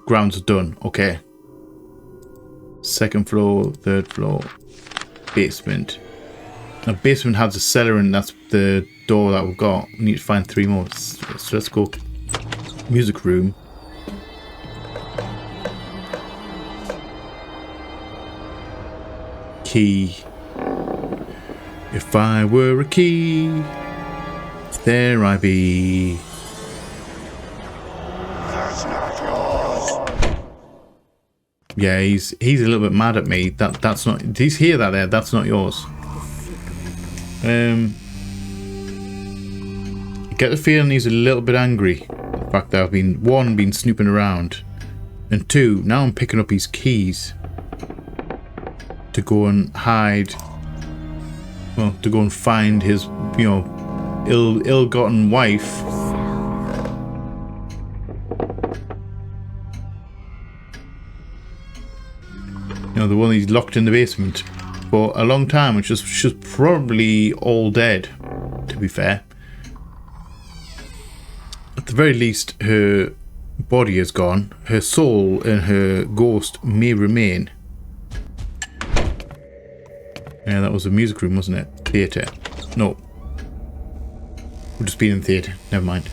Grounds are done. Okay. Second floor, third floor, basement. Now basement has a cellar and that's the door that we've got. We need to find 3 more. So let's go. Music room. Key. If I were a key, there I be. Yeah, he's a little bit mad at me. That's not. He's here, that there. That's not yours. I get the feeling he's a little bit angry. The fact that I've been snooping around, And 2, now I'm picking up his keys to go and hide. Well, to go and find his, you know, ill-gotten wife. You know, the one he's locked in the basement for a long time, which is she's probably all dead, to be fair. At the very least, her body is gone. Her soul and her ghost may remain. Yeah, that was a music room, wasn't it? Theatre. No. We've just been in theatre. Never mind.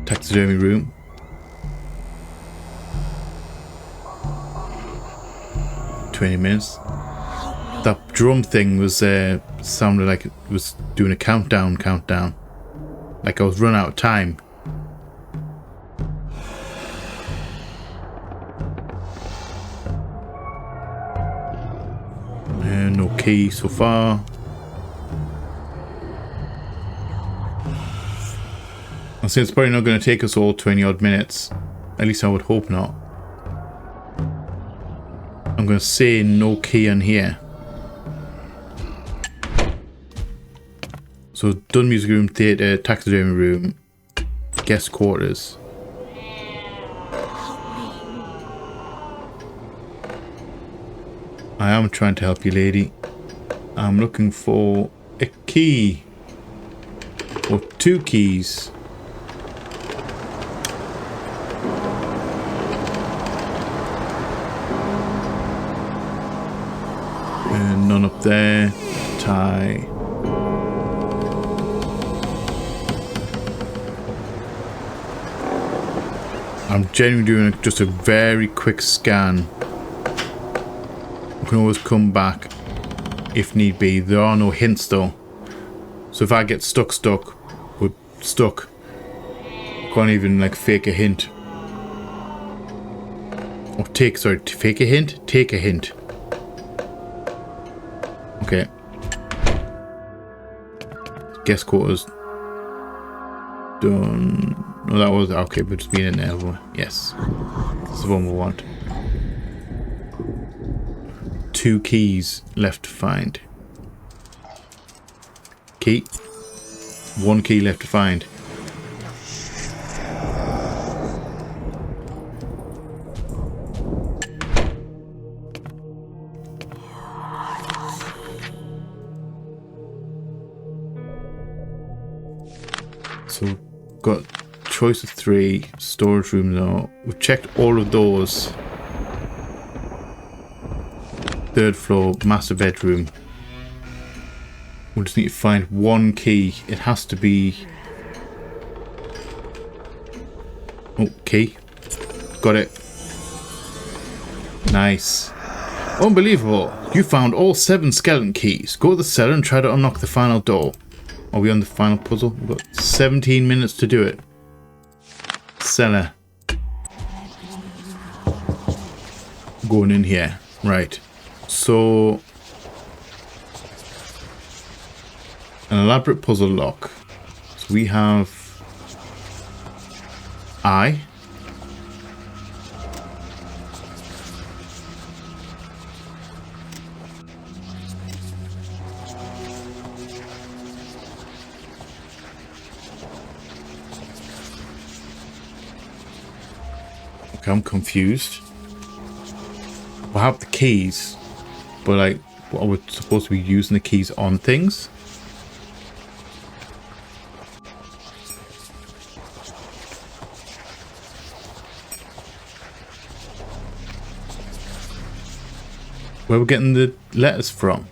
Taxidermy room. $20. That drum thing was sounded like it was doing a countdown. Like I was running out of time. No key so far. I'll say it's probably not going to take us all 20 odd minutes. At least I would hope not. I'm going to say no key in here. So done music room, theatre, taxidermy room, guest quarters. I am trying to help you, lady. I'm looking for a key. Or 2 keys. And none up there. Tie. I'm genuinely doing just a very quick scan. I can always come back if need be. There are no hints though. So if I get stuck, we're stuck. Can't even like fake a hint. Or fake a hint? Take a hint. Okay. Guest quarters. Done. No, that was okay, but just being in there. Yes. That's the one we want. 2 keys left to find. Key. 1 key left to find. So, got choice of 3, storage room though. We've checked all of those. 3rd floor, master bedroom. We'll just need to find 1 key. It has to be... Oh, key. Got it. Nice. Unbelievable. You found all 7 skeleton keys. Go to the cellar and try to unlock the final door. Are we on the final puzzle? We've got 17 minutes to do it. Cellar. Going in here. Right. So... an elaborate puzzle lock. So we have... I. Okay, I'm confused. We'll have the keys, but like, what are we supposed to be using the keys on things? Where we're getting the letters from?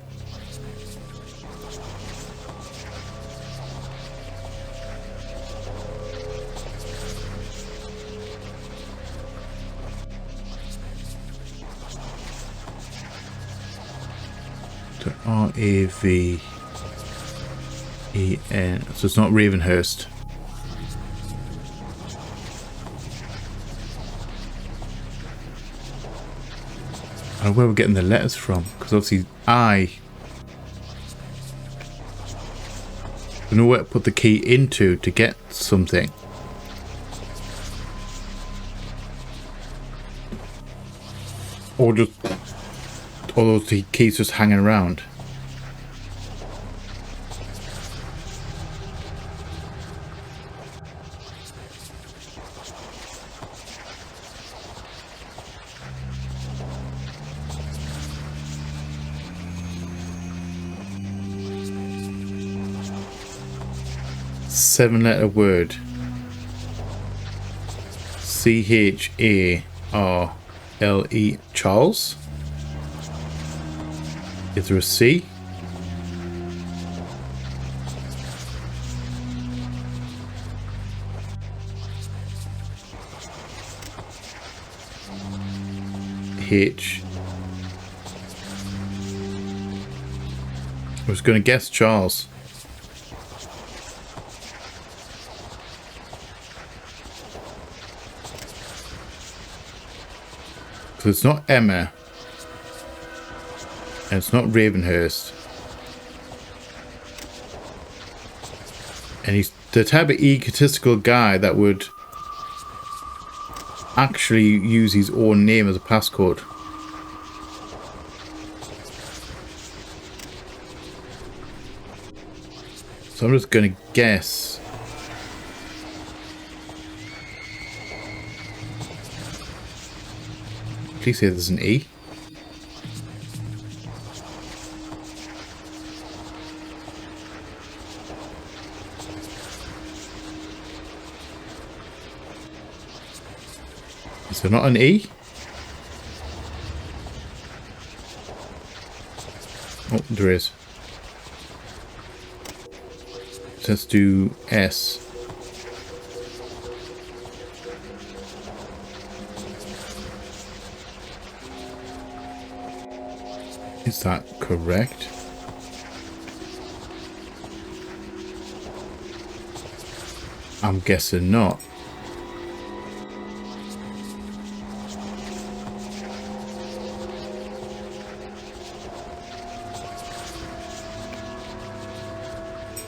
So R-A-V-E-N. So it's not Ravenhearst. I don't know where we're getting the letters from, because obviously I don't know where to put the key into to get something. Or just all those keys just hanging around. Seven-letter word. C-H-A-R-L-E. Charles? Is there a C? H. I was going to guess Charles. So it's not Emma. And it's not Ravenhearst. And he's the type of egotistical guy that would actually use his own name as a passcode. So I'm just going to guess. Please say there's an E. Is there not an E? Oh, there is. Let's do S. Is that correct? I'm guessing not.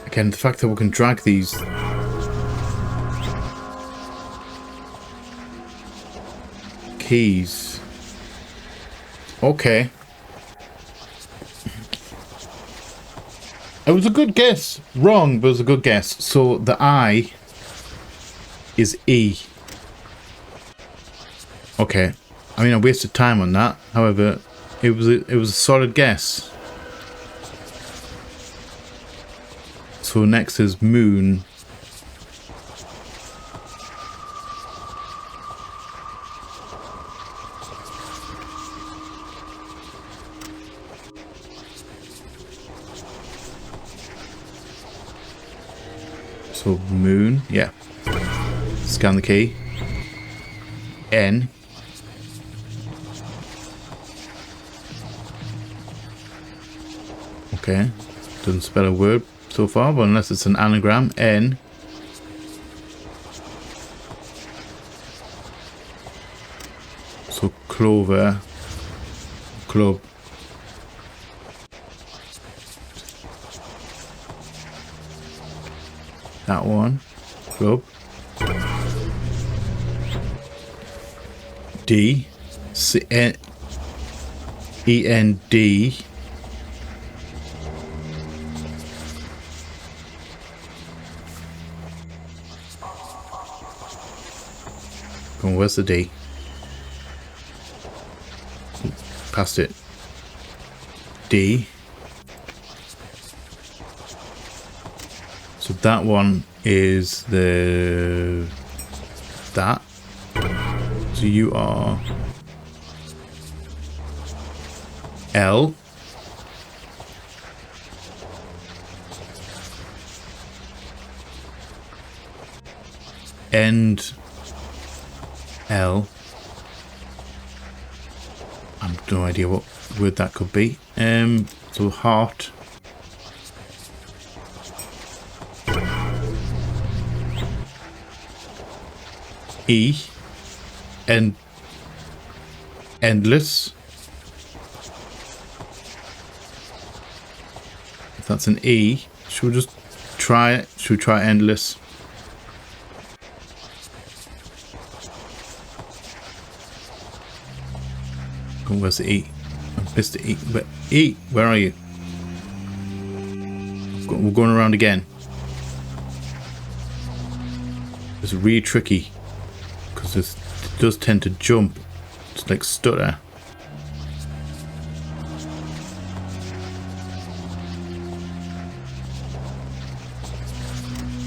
Again, the fact that we can drag these keys. Okay. It was a good guess. Wrong, but it was a good guess. So the I is E. Okay. I mean, I wasted time on that. However, it was a solid guess. So next is moon. So moon, yeah. Scan the key. N. Okay. Doesn't spell a word so far, but unless it's an anagram. N. So clover. Club. That one. Club. D. C N E N D. Come on, where's the D? Past it. D. So that one is that. So you are L. And L. I've no idea what word that could be. So heart. E. And endless. If that's an E, should we just try it? Should we try endless? Oh, where's the E? Mr. E. But E, where are you? We're going around again. It's really tricky because it does tend to jump. It's like stutter.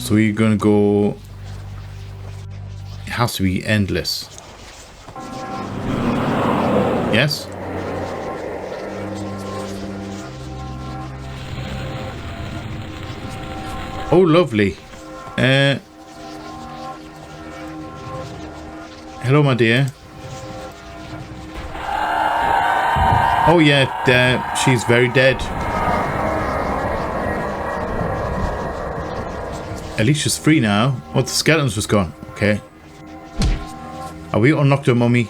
So we're going to go... It has to be endless. Yes? Oh, lovely. Hello, my dear. Oh, yeah, she's very dead. At least she's free now. Oh, the skeleton's just gone. Okay. Are we unlocked her, mummy?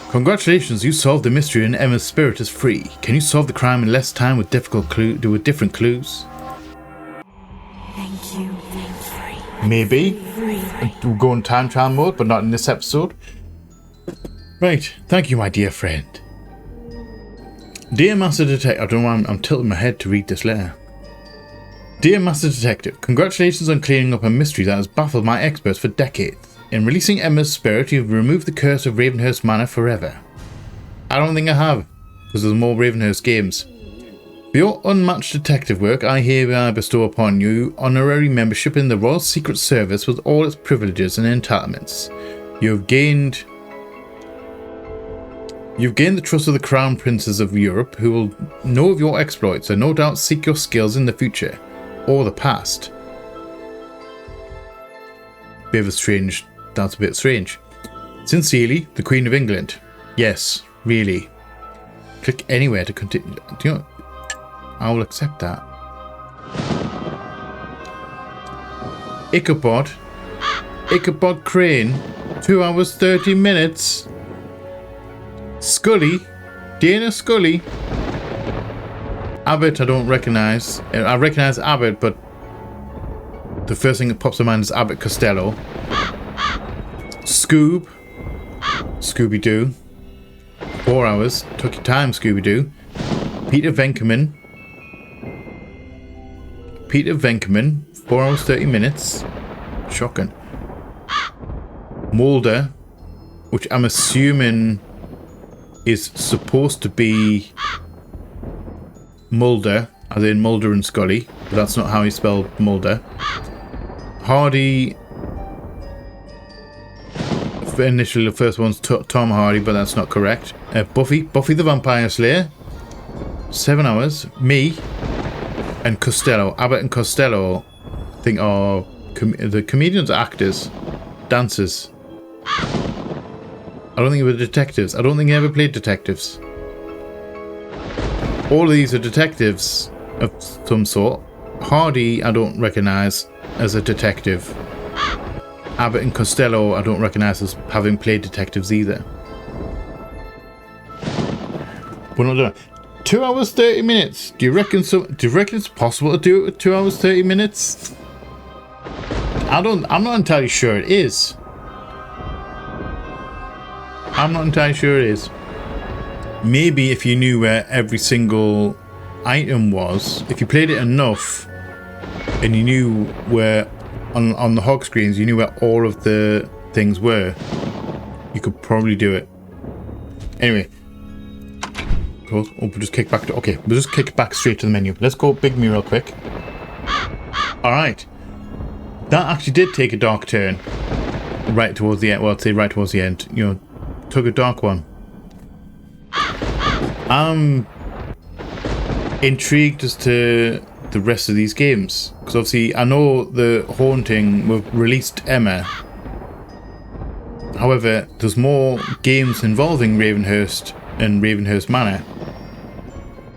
Congratulations, you solved the mystery and Emma's spirit is free. Can you solve the crime in less time with different clues? Thank you. Maybe. We'll go in time trial mode, but not in this episode. Right. Thank you, my dear friend. Dear Master Detective... I don't know why I'm tilting my head to read this letter. Dear Master Detective, congratulations on clearing up a mystery that has baffled my experts for decades. In releasing Emma's spirit, you've removed the curse of Ravenhearst Manor forever. I don't think I have, because there's more Ravenhearst games. For your unmatched detective work, I hereby bestow upon you honorary membership in the Royal Secret Service with all its privileges and entitlements. You've gained the trust of the Crown Princes of Europe, who will know of your exploits and no doubt seek your skills in the future, or the past. That's a bit strange. Sincerely, the Queen of England. Yes, really. Click anywhere to continue. Do you know? I will accept that. Ichabod Crane. 2 hours 30 minutes. Scully. Dana Scully. Abbott I don't recognise. I recognise Abbott, but the first thing that pops in mind is Abbott Costello. Scooby-Doo. 4 hours. Took your time, Scooby-Doo. Peter Venkman. 4 hours 30 minutes. Shocking. Mulder, which I'm assuming is supposed to be Mulder, as in Mulder and Scully, but that's not how he spelled Mulder. Hardy. Initially, the first one's Tom Hardy, but that's not correct. Buffy the Vampire Slayer. 7 hours. Me and Costello. Abbott and Costello, I think, are the comedians, actors, dancers. I don't think they were detectives. I don't think they ever played detectives. All of these are detectives of some sort. Hardy, I don't recognise as a detective. Abbott and Costello, I don't recognise as having played detectives either. We're not done. 2 hours 30 minutes. Do you reckon it's possible to do it with 2 hours 30 minutes? I'm not entirely sure it is. Maybe if you knew where every single item was, if you played it enough and you knew where on the hog screens, you knew where all of the things were, you could probably do it. Anyway, we'll just kick back to, okay, we'll just kick back straight to the menu. Let's go Big Me real quick. Alright, that actually did take a dark turn right towards the end. Well, I'd say right towards the end, you know, took a dark one. I'm intrigued as to the rest of these games, because obviously I know the Haunting we've released Emma. However, there's more games involving Ravenhearst and Ravenhearst Manor,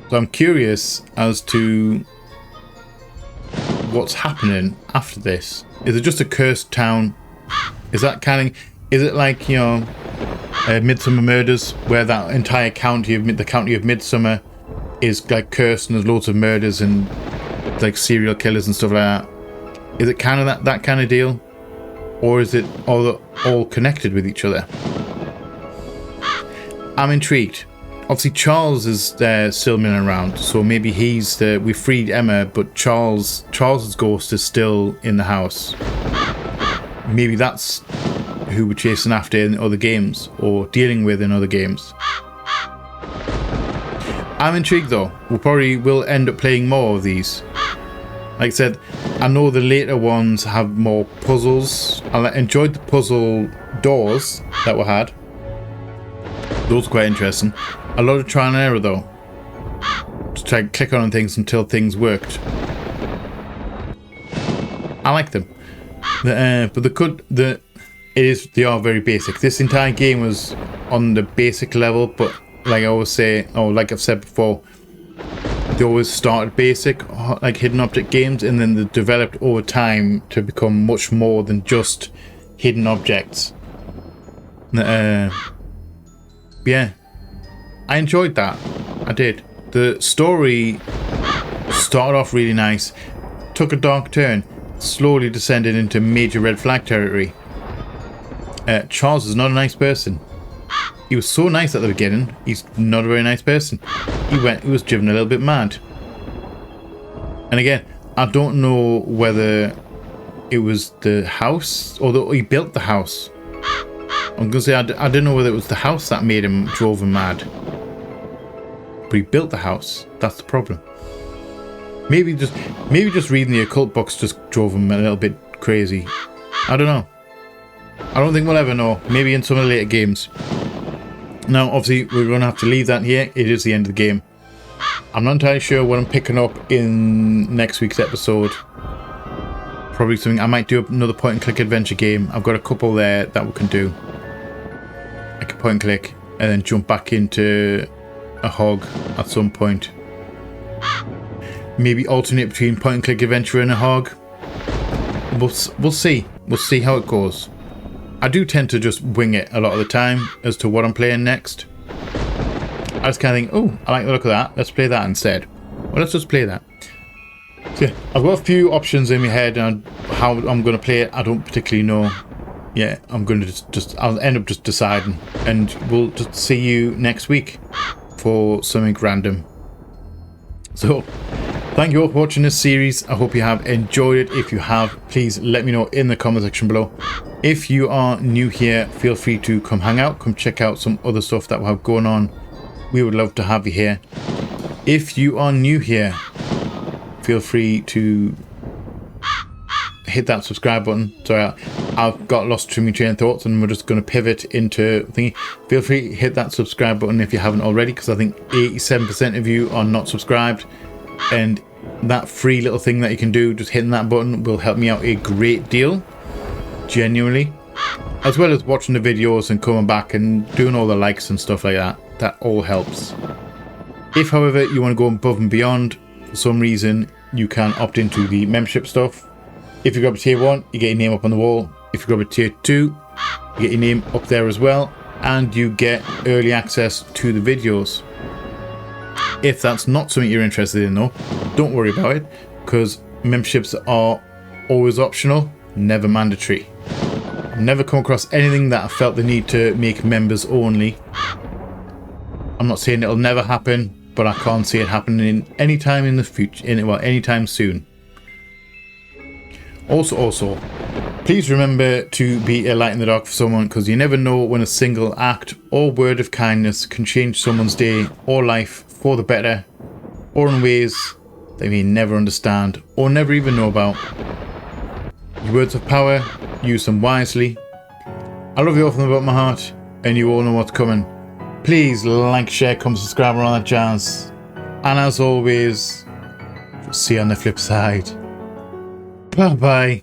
so I'm curious as to what's happening after this. Is it just a cursed town? Is that kind of, is it like, you know, Midsummer Murders, where that entire county of Midsummer is like cursed and there's loads of murders and like serial killers and stuff like that? Is it kind of that kind of deal, or is it all connected with each other? I'm intrigued. Obviously, Charles is still milling around, so maybe we freed Emma, but Charles's ghost is still in the house. Maybe that's who we're chasing after in other games, or dealing with in other games. I'm intrigued though. We probably will end up playing more of these. Like I said, I know the later ones have more puzzles. I enjoyed the puzzle doors that we had. Those were quite interesting. A lot of trial and error though. Just try and click on things until things worked. I like them. But they are very basic. This entire game was on the basic level, but like I always say, or like I've said before, they always started basic, like hidden object games, and then they developed over time to become much more than just hidden objects. Yeah, I enjoyed that. I did. The story started off really nice, took a dark turn, slowly descended into major red flag territory. Charles is not a nice person. He was so nice at the beginning. He's not a very nice person. He was driven a little bit mad. And again, I don't know whether it was the house, although he built the house. I'm gonna say I don't know whether it was the house that drove him mad. But he built the house. That's the problem. Maybe just reading the occult books just drove him a little bit crazy. I don't know. I don't think we'll ever know. Maybe in some of the later games. Now, obviously, we're going to have to leave that here. It is the end of the game. I'm not entirely sure what I'm picking up in next week's episode. Probably something. I might do another point-and-click adventure game. I've got a couple there that we can do. I can point-and-click and then jump back into a hog at some point. Maybe alternate between point-and-click adventure and a hog. We'll see. We'll see how it goes. I do tend to just wing it a lot of the time as to what I'm playing next. I just kind of think, oh, I like the look of that. Let's play that instead. Well, let's just play that. So yeah, I've got a few options in my head on how I'm going to play it. I don't particularly know. Yeah, I'm going to I'll end up just deciding. And we'll just see you next week for something random. So, thank you all for watching this series. I hope you have enjoyed it. If you have, please let me know in the comment section below. If you are new here, feel free to come hang out, come check out some other stuff that we have going on. We would love to have you here. If you are new here, feel free to hit that subscribe button. Sorry, I've got lost between my train of thoughts and we're just going to pivot into thingy. Feel free to hit that subscribe button if you haven't already, because I think 87% of you are not subscribed. And that free little thing that you can do, just hitting that button, will help me out a great deal. Genuinely. As well as watching the videos and coming back and doing all the likes and stuff like that. That all helps. If, however, you want to go above and beyond, for some reason, you can opt into the membership stuff. If you grab a tier 1, you get your name up on the wall. If you grab a tier 2, you get your name up there as well. And you get early access to the videos. If that's not something you're interested in though, don't worry about it, because memberships are always optional, never mandatory. I've never come across anything that I felt the need to make members only. I'm not saying it'll never happen, but I can't see it happening any time in the future, anytime soon. Also, please remember to be a light in the dark for someone, because you never know when a single act or word of kindness can change someone's day or life for the better, or in ways they may never understand or never even know about. Your words of power, use them wisely. I love you all from the bottom of my heart, and you all know what's coming. Please like, share, comment, subscribe, and all that jazz. And as always, see you on the flip side. Bye bye.